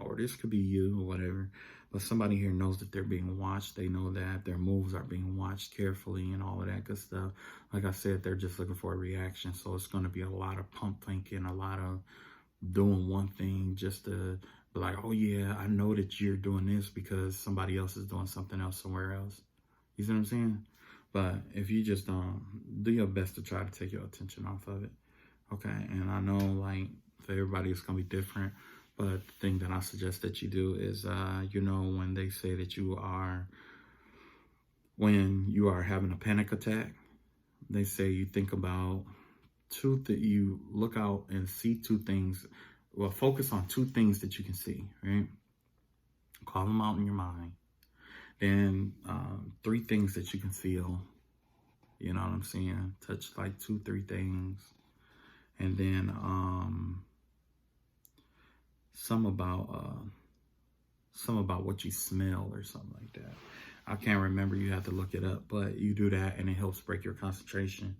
A: or this could be you or whatever. But somebody here knows that they're being watched. They know that their moves are being watched carefully and all of that good stuff. Like I said, they're just looking for a reaction. So it's going to be a lot of pump thinking, a lot of doing one thing just to be like, oh, yeah, I know that you're doing this because somebody else is doing something else somewhere else. You see what I'm saying? But if you just do your best to try to take your attention off of it. Okay, and I know, like, for everybody it's going to be different, but the thing that I suggest that you do is, when they say that when you are having a panic attack, they say you think about you look out and see 2 things. Well, focus on 2 things that you can see, right? Call them out in your mind. Then 3 things that you can feel. You know what I'm saying? Touch like 2, 3 things. And then some about what you smell or something like that. I can't remember. You have to look it up, but you do that and it helps break your concentration.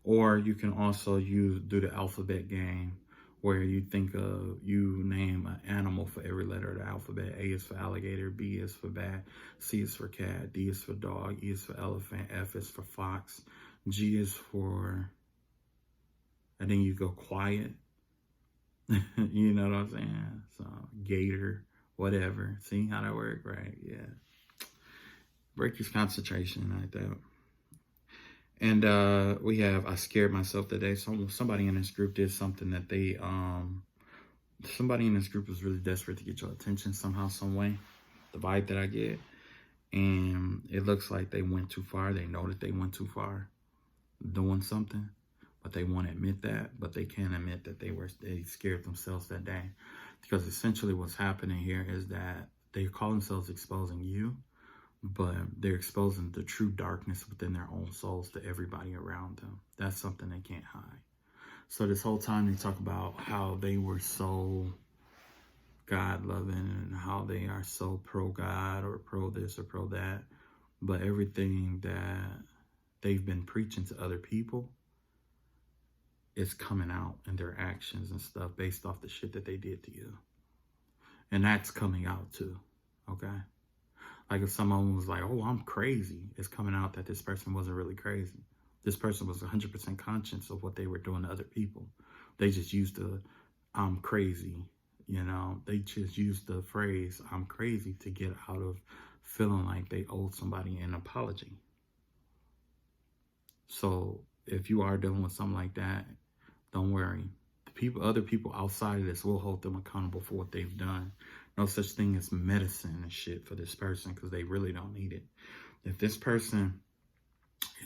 A: Or you can also do the alphabet game, where you name an animal for every letter of the alphabet. A is for alligator, B is for bat, C is for cat, D is for dog, E is for elephant, F is for fox, G is for, and then you go quiet. You know what I'm saying? So gator, whatever. See how that works, right? Yeah. Break your concentration like that. And we have, I scared myself today. Somebody in this group did something that somebody in this group was really desperate to get your attention somehow, some way. The vibe that I get. And it looks like they went too far. They know that they went too far doing something, but they won't admit that. But they can't admit that they scared themselves that day. Because essentially what's happening here is that they call themselves exposing you, but they're exposing the true darkness within their own souls to everybody around them. That's something they can't hide. So this whole time they talk about how they were so God-loving and how they are so pro-God or pro-this or pro-that. But everything that they've been preaching to other people is coming out in their actions and stuff based off the shit that they did to you. And that's coming out too, okay? Like if someone was like, oh, I'm crazy, it's coming out that this person wasn't really crazy. This person was 100% conscious of what they were doing to other people. They just used the I'm crazy, you know. They just used the phrase I'm crazy to get out of feeling like they owed somebody an apology. So if you are dealing with something like that, don't worry. Other people outside of this will hold them accountable for what they've done. No such thing as medicine and shit for this person, because they really don't need it. If this person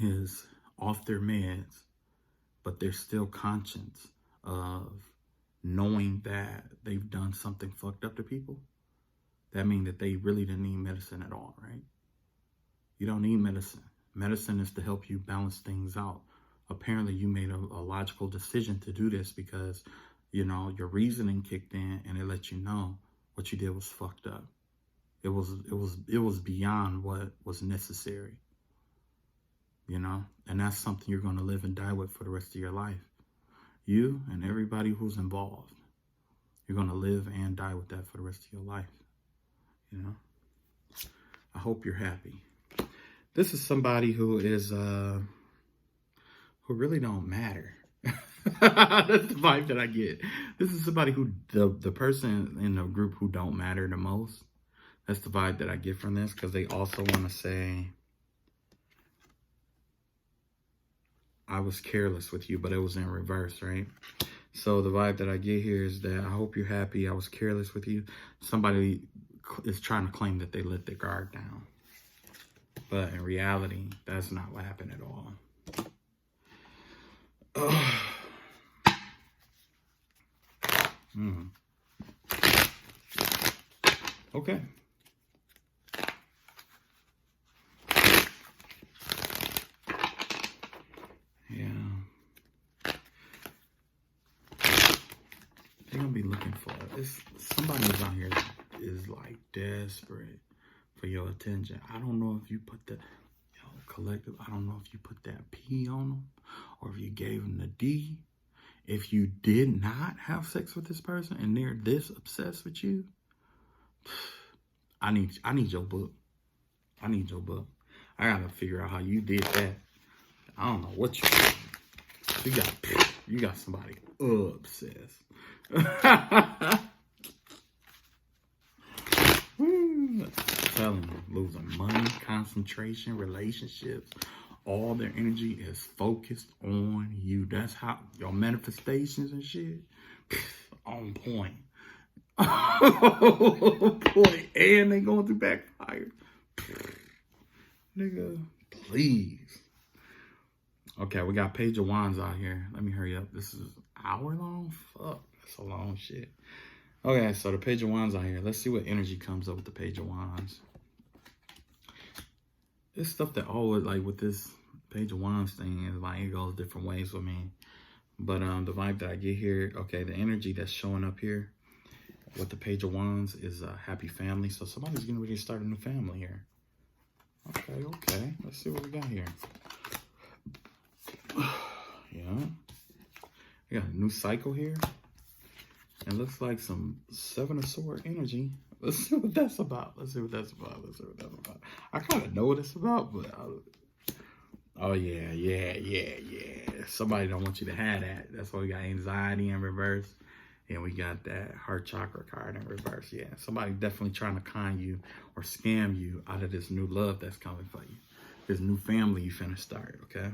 A: is off their meds, but they're still conscious of knowing that they've done something fucked up to people, that means that they really didn't need medicine at all, right? You don't need medicine. Medicine is to help you balance things out. Apparently you made a logical decision to do this because, you know, your reasoning kicked in and it let you know what you did was fucked up. It was beyond what was necessary, you know, and that's something you're going to live and die with for the rest of your life. You and everybody who's involved, you're going to live and die with that for the rest of your life, you know. I hope you're happy. This is somebody who is, who really don't matter. That's the vibe that I get. This is somebody who, the person in the group who don't matter the most. That's the vibe that I get from this, because they also want to say, I was careless with you, but it was in reverse, right? So the vibe that I get here is that I hope you're happy. I was careless with you. Somebody is trying to claim that they let their guard down. But in reality, that's not what happened at all. Okay. Yeah. They're gonna be looking for this. Somebody out here is like desperate for your attention. I don't know if you put the collective. I don't know if you put that P on them or if you gave them the D. If you did not have sex with this person and they're this obsessed with you, I need your book. I need your book. I gotta figure out how you did that. I don't know what you got somebody obsessed. I'm telling you, losing money, concentration, relationships, all their energy is focused on you. That's how your manifestations and shit on point. Point. And they going through backfire. Nigga, please. Okay, we got Page of Wands out here. Let me hurry up. This is an hour long? Fuck, that's a long shit. Okay, so the Page of Wands out here. Let's see what energy comes up with the Page of Wands. it's stuff that always, like with this Page of Wands thing, is like it goes different ways with me. But the vibe that I get here, okay, the energy that's showing up here with the Page of Wands is a happy family. So somebody's getting ready to start a new family here. Okay. Let's see what we got here. Yeah. We got a new cycle here. It looks like some Seven of Swords energy. Let's see what that's about. I kind of know what it's about, but oh yeah. Somebody don't want you to have that. That's why we got anxiety in reverse. And we got that heart chakra card in reverse. Yeah, somebody definitely trying to con you or scam you out of this new love that's coming for you. This new family you finna start, okay?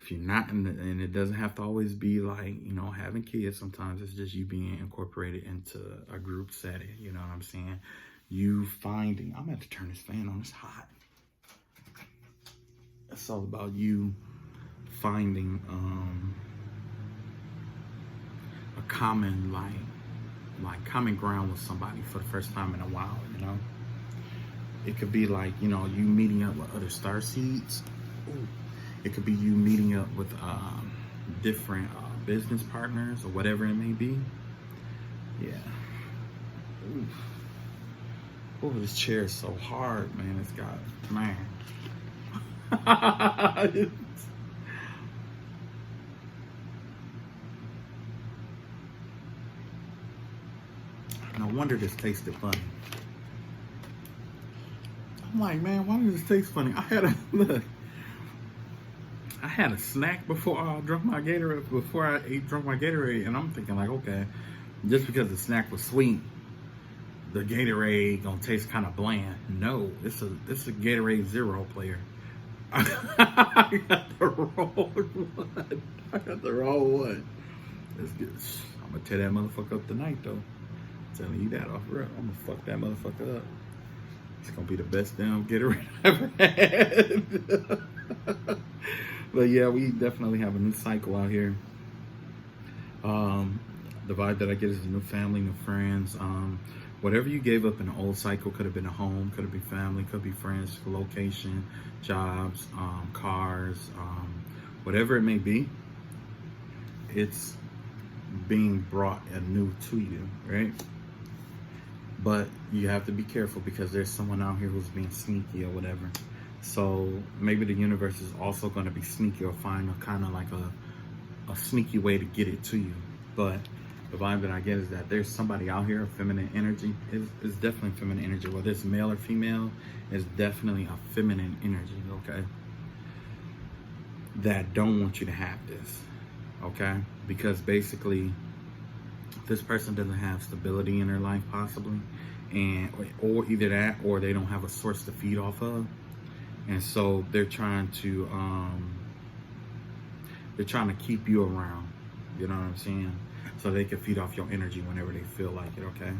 A: If you're not in the, and it doesn't have to always be like, you know, having kids. Sometimes it's just you being incorporated into a group setting. You know what I'm saying? You finding, I'm gonna have to turn this fan on, it's hot. It's all about you finding a common like common ground with somebody for the first time in a while, you know? It could be like, you know, you meeting up with other star seeds. Ooh. It could be you meeting up with different business partners or whatever it may be. Yeah. Ooh. Oh, this chair is so hard, man. It's got, man. No wonder this tasted funny. I'm like, man, why does this taste funny? I had a snack before I drank my Gatorade, and I'm thinking like, okay, just because the snack was sweet, the Gatorade gonna taste kind of bland. No, it's a Gatorade Zero player. I got the wrong one. Let's get. I'm gonna tear that motherfucker up tonight, though. I'm telling you that off rip. I'm gonna fuck that motherfucker up. It's gonna be the best damn Gatorade I've ever had. But yeah, we definitely have a new cycle out here. The vibe that I get is a new family, new friends. Whatever you gave up in the old cycle, could have been a home, could have been family, could be friends, location, jobs, cars, whatever it may be. It's being brought anew to you, right? But you have to be careful because there's someone out here who's being sneaky or whatever. So maybe the universe is also going to be sneaky or find a kind of like a sneaky way to get it to you. But the vibe that I get is that there's somebody out here, feminine energy. It's definitely feminine energy. Whether it's male or female, it's definitely a feminine energy, okay? That don't want you to have this, okay? Because basically, this person doesn't have stability in their life, possibly. Or either that, or they don't have a source to feed off of. And so they're trying to keep you around. You know what I'm saying? So they can feed off your energy whenever they feel like it, okay?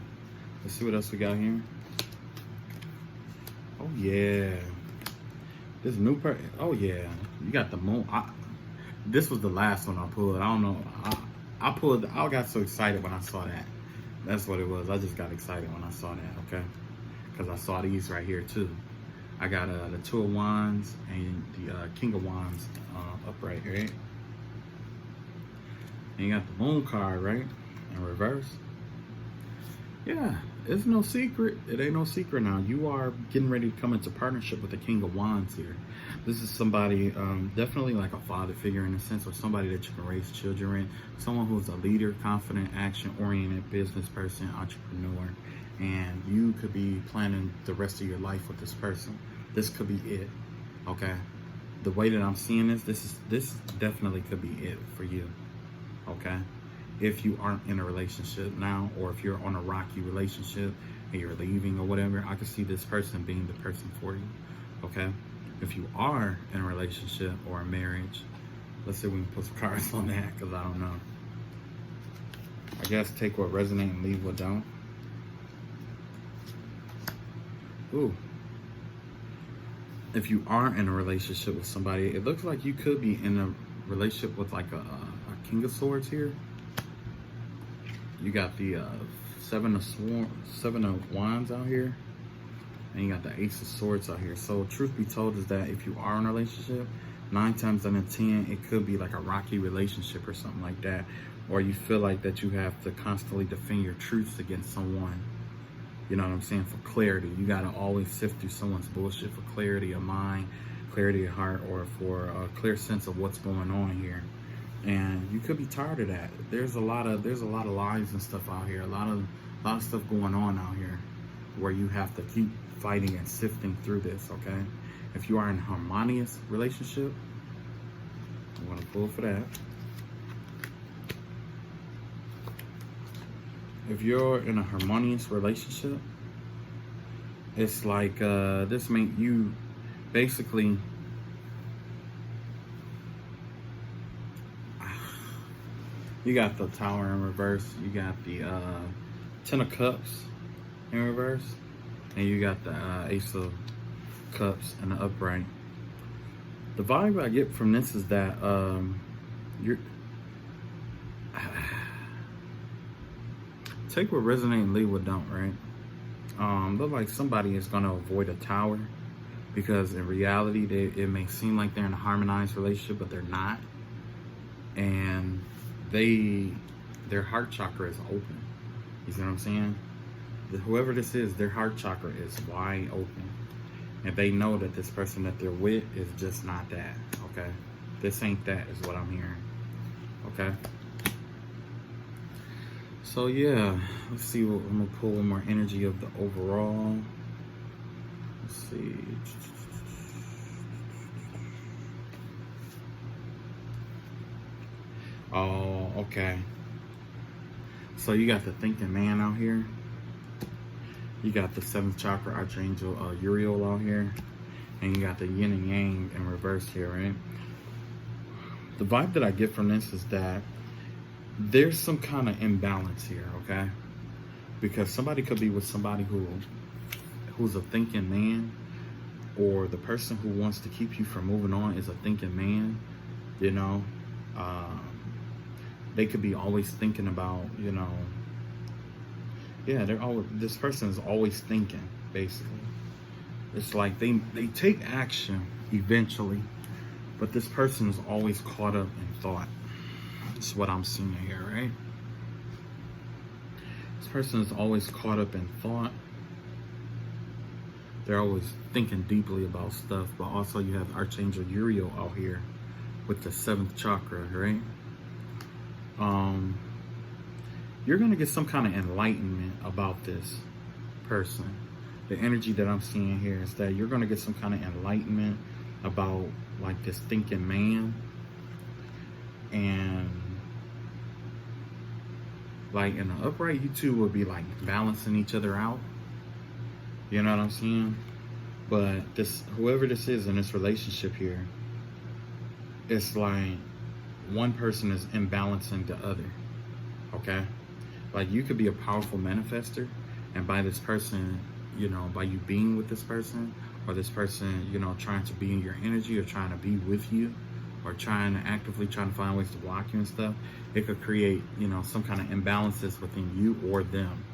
A: Let's see what else we got here. Oh, yeah. This new person. Oh, yeah. You got the moon. This was the last one I pulled. I don't know. I got so excited when I saw that. That's what it was. I just got excited when I saw that, okay? Because I saw these right here, too. I got the Two of Wands and the King of Wands upright, right? And you got the Moon card, right? In reverse. Yeah, it's no secret. It ain't no secret now. You are getting ready to come into partnership with the King of Wands here. This is somebody, definitely like a father figure in a sense, or somebody that you can raise children with. Someone who's a leader, confident, action-oriented business person, entrepreneur. And you could be planning the rest of your life with this person. This could be it, okay? The way that I'm seeing this definitely could be it for you, okay? If you aren't in a relationship now, or if you're on a rocky relationship and you're leaving or whatever, I could see this person being the person for you, okay? If you are in a relationship or a marriage, let's see if we can put some cards on that, because I don't know. I guess take what resonates and leave what don't. Ooh. If you are in a relationship with somebody, it looks like you could be in a relationship with like a King of Swords here. You got the Seven of Wands out here. And you got the Ace of Swords out here. So truth be told is that if you are in a relationship, 9 times out of 10, it could be like a rocky relationship or something like that. Or you feel like that you have to constantly defend your truths against someone. You know what I'm saying? For clarity. You got to always sift through someone's bullshit for clarity of mind, clarity of heart, or for a clear sense of what's going on here. And you could be tired of that. There's a lot of lies and stuff out here. A lot of stuff going on out here where you have to keep fighting and sifting through this, okay? If you are in a harmonious relationship, I'm gonna pull for that. If you're in a harmonious relationship, it's like this make you basically you got the Tower in reverse, you got the Ten of Cups in reverse, and you got the Ace of Cups in the upright. The vibe I get from this is that you're take what resonate and leave what don't, right? Look like somebody is gonna avoid a tower because in reality it may seem like they're in a harmonized relationship, but they're not. And their heart chakra is open. You see what I'm saying? Whoever this is, their heart chakra is wide open. And they know that this person that they're with is just not that, okay? This ain't that is what I'm hearing, okay? So yeah, let's see what I'm gonna pull more energy of the overall. Let's see. Oh, okay. So you got the thinking man out here. You got the 7th chakra Archangel Uriel out here. And you got the yin and yang in reverse here, right? The vibe that I get from this is that there's some kind of imbalance here, okay? Because somebody could be with somebody who's a thinking man, or the person who wants to keep you from moving on is a thinking man, you know? They could be always thinking about, you know, yeah, this person is always thinking, basically. It's like they take action eventually, but this person is always caught up in thought. That's what I'm seeing here, right? This person is always caught up in thought. They're always thinking deeply about stuff, but also you have Archangel Uriel out here with the 7th chakra, right? You're gonna get some kind of enlightenment about this person. The energy that I'm seeing here is that you're gonna get some kind of enlightenment about like this thinking man, and like in the upright, you two will be like balancing each other out. You know what I'm saying? But whoever this is in this relationship here, it's like one person is imbalancing the other, okay? Like you could be a powerful manifester, and by this person, you know, by you being with this person, or this person, you know, trying to be in your energy or trying to be with you, or actively trying to find ways to block you and stuff, it could create, you know, some kind of imbalances within you or them,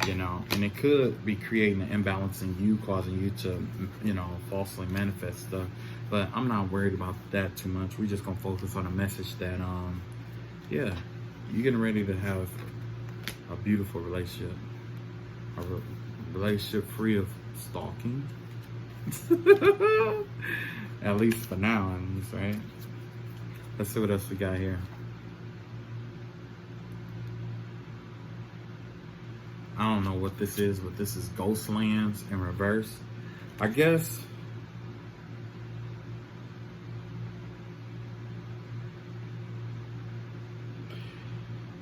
A: you know, and it could be creating an imbalance in you, causing you to, you know, falsely manifest stuff. But I'm not worried about that too much. We're just gonna focus on a message that, yeah, you're getting ready to have a beautiful relationship, a relationship free of stalking. At least for now, right? Let's see what else we got here. I don't know what this is, but this is Ghostlands in reverse. I guess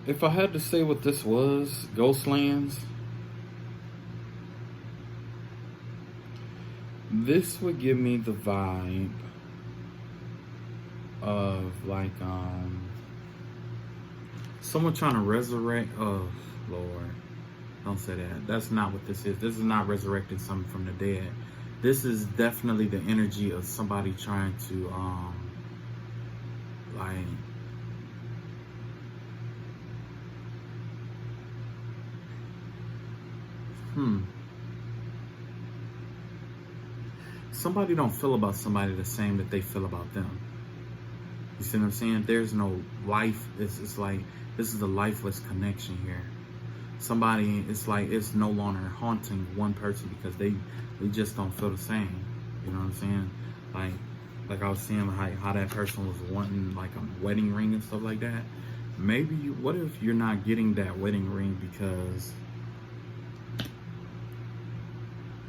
A: if I had to say what this was, Ghostlands, this would give me the vibe of like someone trying to resurrect. Oh Lord, don't say that. That's not what this is. This is not resurrecting something from the dead. This is definitely the energy of somebody trying to like somebody don't feel about somebody the same that they feel about them. You see what I'm saying? There's no life. It's like, this is a lifeless connection here. Somebody, it's like, it's no longer haunting one person because they just don't feel the same. You know what I'm saying? Like I was saying, how that person was wanting like a wedding ring and stuff like that. Maybe what if you're not getting that wedding ring because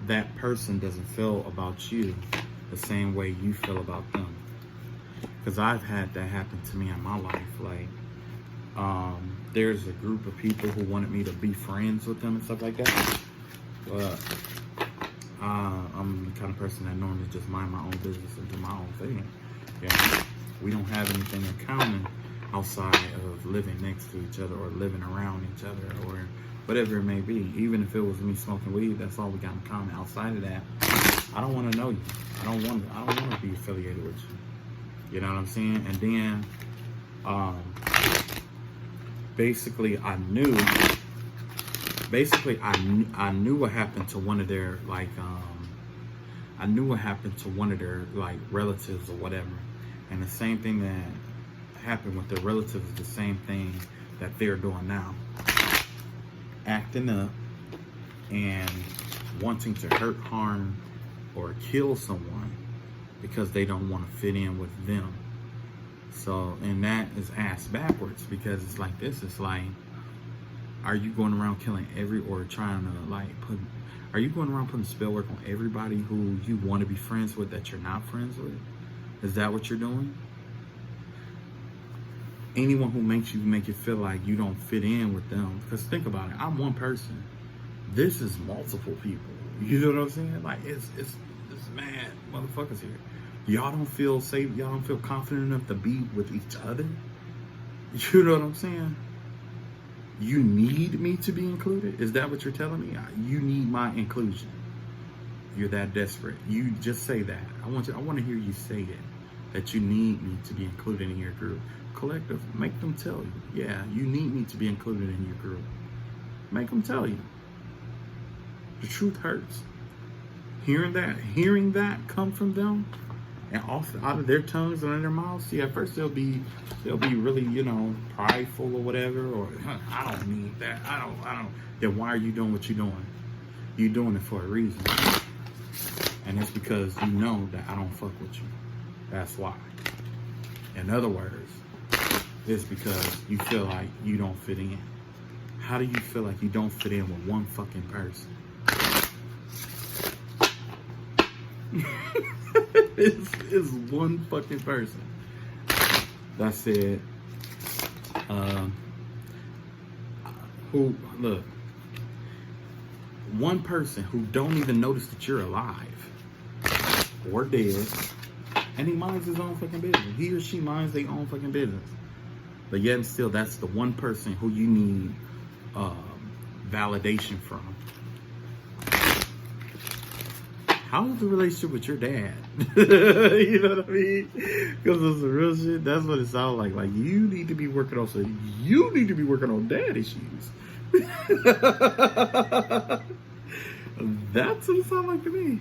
A: that person doesn't feel about you the same way you feel about them? Because I've had that happen to me in my life. Like, there's a group of people who wanted me to be friends with them and stuff like that. But I'm the kind of person that normally just mind my own business and do my own thing. Yeah, we don't have anything in common outside of living next to each other or living around each other or whatever it may be. Even if it was me smoking weed, that's all we got in common. Outside of that, I don't want to know you. I don't want to be affiliated with you. You know what I'm saying? And then, basically I knew what happened to one of their like I knew what happened to one of their like relatives or whatever, and the same thing that happened with their relatives is the same thing that they're doing now, acting up and wanting to hurt, harm, or kill someone because they don't want to fit in with them. So, and that is ass backwards, because it's like this. It's like, are you going around killing or trying to like are you going around putting spell work on everybody who you want to be friends with that you're not friends with? Is that what you're doing? Anyone who makes you feel like you don't fit in with them. Because think about it, I'm one person. This is multiple people. You know what I'm saying? Like, it's mad motherfuckers here. Y'all don't feel safe. Y'all don't feel confident enough to be with each other. You know what I'm saying? You need me to be included? Is that what you're telling me? You need my inclusion. You're that desperate. You just say that. I want to hear you say it. That you need me to be included in your group. Collective, make them tell you. Yeah, you need me to be included in your group. Make them tell you. The truth hurts. Hearing that come from them and out of their tongues and out of their mouths. See, at first they'll be really, prideful or whatever, or I don't need that. I don't. Then why are you doing what you're doing? You're doing it for a reason. And it's because you know that I don't fuck with you. That's why. In other words, it's because you feel like you don't fit in. How do you feel like you don't fit in with one fucking person? It's one fucking person. That's it. One person who don't even notice that you're alive or dead, and he minds his own fucking business. He or she minds their own fucking business. But yet and still, that's the one person who you need validation from. How's the relationship with your dad? You know what I mean? Because it's the real shit. That's what it sounds like. Like, you need to be working on dad issues. That's what it sounds like to me.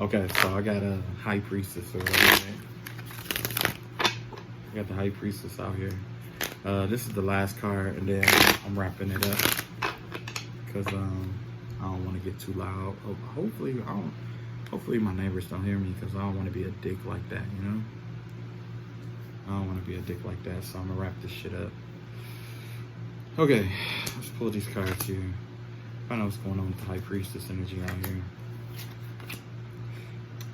A: Okay, so I got a high priestess or whatever. I got the high priestess out here. This is the last card, and then I'm wrapping it up because I don't want to get too loud. Hopefully my neighbors don't hear me, because I don't want to be a dick like that, you know? I don't want to be a dick like that, so I'm gonna wrap this shit up. Okay, let's pull these cards here. Find out what's going on with the high priestess energy out here.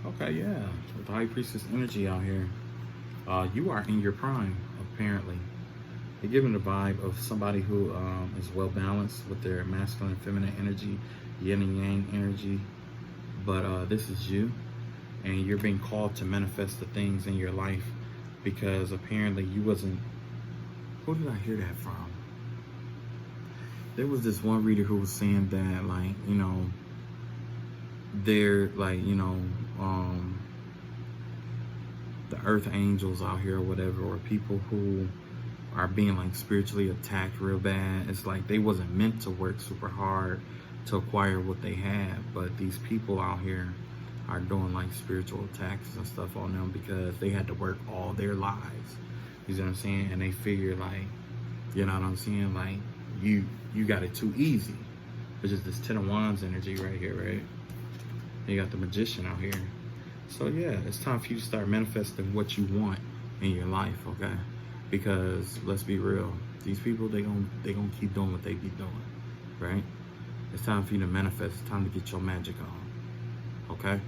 A: Okay, yeah, with the high priestess energy out here, you are in your prime, apparently. They're giving the vibe of somebody who is well balanced with their masculine and feminine energy, yin and yang energy. But this is you, and you're being called to manifest the things in your life, because apparently you wasn't. Who did I hear that from? There was this one reader who was saying that, like, they're like, the earth angels out here or whatever, or people who are being like spiritually attacked real bad. It's like they wasn't meant to work super hard to acquire what they have, but these people out here are doing like spiritual attacks and stuff on them because they had to work all their lives. You know what I'm saying? And they figure like, you know what I'm saying? Like you got it too easy. Which is this Ten of Wands energy right here, right? You got the Magician out here. So yeah, it's time for you to start manifesting what you want in your life, okay? Because let's be real, these people they gonna keep doing what they be doing, right? It's time for you to manifest. It's time to get your magic on, okay?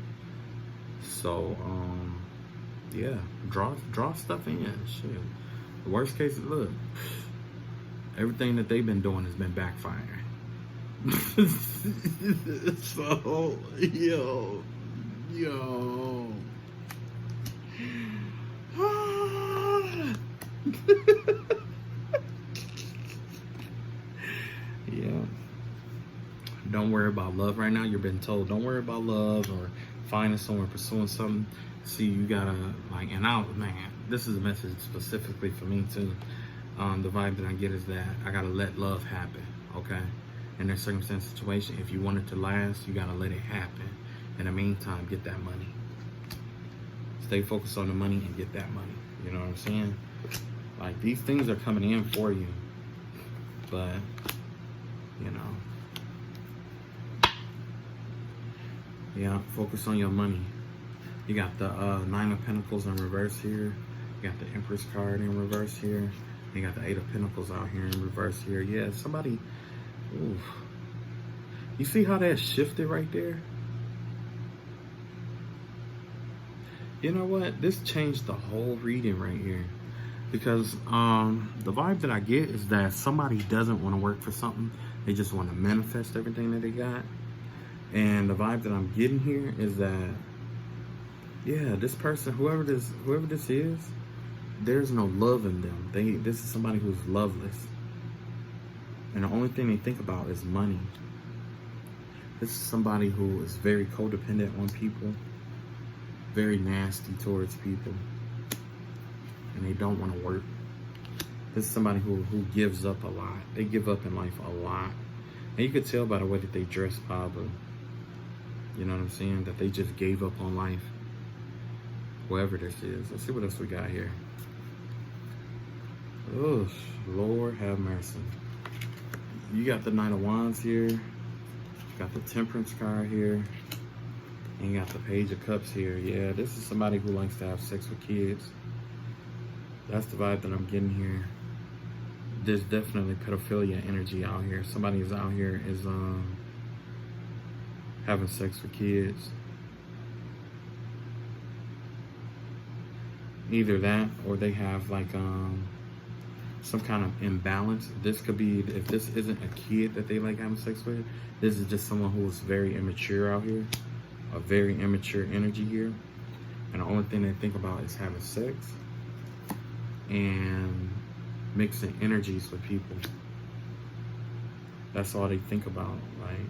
A: So yeah, draw stuff in. Shit. The worst case, look, everything that they've been doing has been backfiring. So yo. Yeah. Don't worry about love right now. You've been told don't worry about love or finding someone, pursuing something. See, you gotta like, and man, this is a message specifically for me too. The vibe that I get is that I gotta let love happen, okay? In that circumstance situation, if you want it to last, you gotta let it happen. In the meantime, get that money. Stay focused on the money and get that money. You know what I'm saying? Like, these things are coming in for you. But, you know. Yeah, focus on your money. You got the Nine of Pentacles in reverse here. You got the Empress card in reverse here. You got the Eight of Pentacles out here in reverse here. Yeah, somebody... Oof. You see how that shifted right there? You know what? This changed the whole reading right here. Because the vibe that I get is that somebody doesn't want to work for something. They just want to manifest everything that they got. And the vibe that I'm getting here is that, yeah, this person, whoever this is, there's no love in them. This is somebody who's loveless. And the only thing they think about is money. This is somebody who is very codependent on people. Very nasty towards people. And they don't want to work. This is somebody who gives up a lot. They give up in life a lot. And you could tell by the way that they dress, probably. You know what I'm saying? That they just gave up on life. Whoever this is. Let's see what else we got here. Oh, Lord have mercy. You got the Knight of Wands here. You got the Temperance card here. And you got the Page of Cups here. Yeah, this is somebody who likes to have sex with kids. That's the vibe that I'm getting here. There's definitely pedophilia energy out here. Somebody is out here is having sex with kids. Either that or they have like some kind of imbalance. This could be, if this isn't a kid that they like having sex with, this is just someone who is very immature out here. A very immature energy here. And the only thing they think about is having sex and mixing energies with people. That's all they think about, like.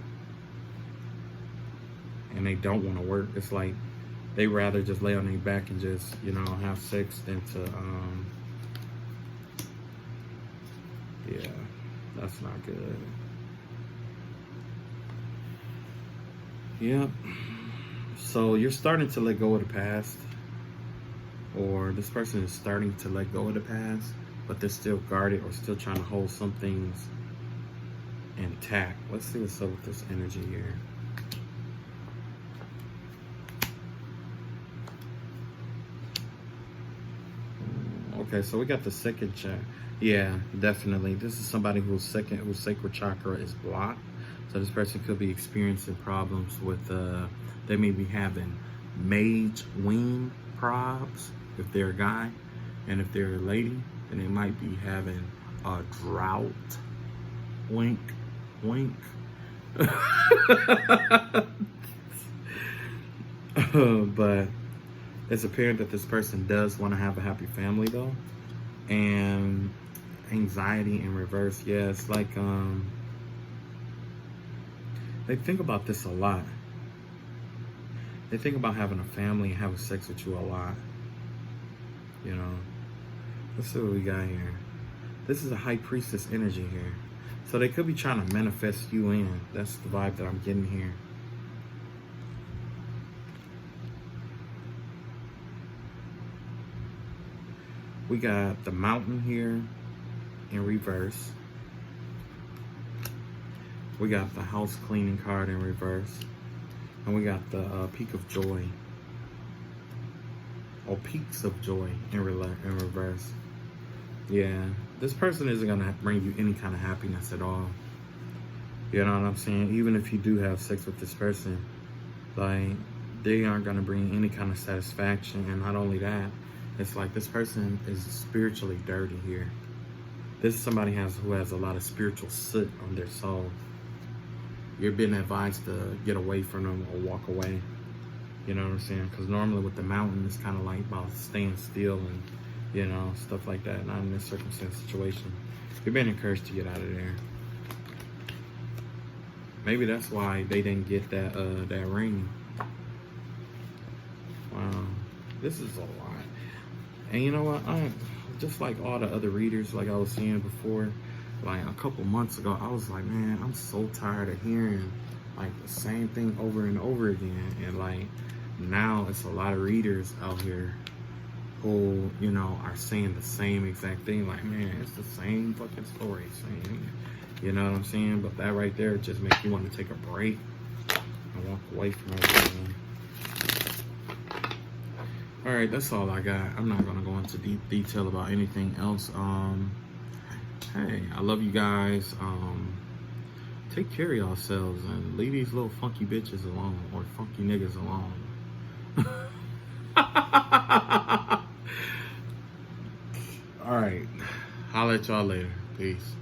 A: And they don't want to work. It's like they rather just lay on their back and just, you know, have sex than to yeah, that's not good. Yep. So you're starting to let go of the past, or this person is starting to let go of the past, but they're still guarded or still trying to hold some things intact. Let's see what's up with this energy here. Okay, so we got the second check. Yeah, definitely. This is somebody whose sacral chakra is blocked. So this person could be experiencing problems with, they may be having mage wing probs if they're a guy. And if they're a lady, then they might be having a drought. Wink, wink. But it's apparent that this person does want to have a happy family though. And anxiety in reverse. Yeah, it's like they think about this a lot. They think about having a family and having sex with you a lot. You know. Let's see what we got here. This is a high priestess energy here. So they could be trying to manifest you in. That's the vibe that I'm getting here. We got the mountain here in reverse. We got the house cleaning card in reverse. And we got the peak of joy. Or peaks of joy in reverse. Yeah, this person isn't going to bring you any kind of happiness at all. You know what I'm saying? Even if you do have sex with this person, like, they aren't going to bring any kind of satisfaction. And not only that, it's like this person is spiritually dirty here. This is somebody who has a lot of spiritual soot on their soul. You're being advised to get away from them or walk away. You know what I'm saying? Because normally with the mountain, it's kind of like about staying still and, you know, stuff like that. Not in this circumstance situation. You're being encouraged to get out of there. Maybe that's why they didn't get that ring. Wow, this is a lot. And you know what? Just like all the other readers, like I was saying before, like a couple months ago, I was like, man, I'm so tired of hearing like the same thing over and over again. And like now it's a lot of readers out here who, you know, are saying the same exact thing. Like, man, it's the same fucking story. You know what I'm saying? But that right there just makes you want to take a break and walk away from everything. All right, that's all I got. I'm not gonna go into deep detail about anything else. Hey, I love you guys. Take care of yourselves and leave these little funky bitches alone, or funky niggas alone. All right, holla at y'all later. Peace.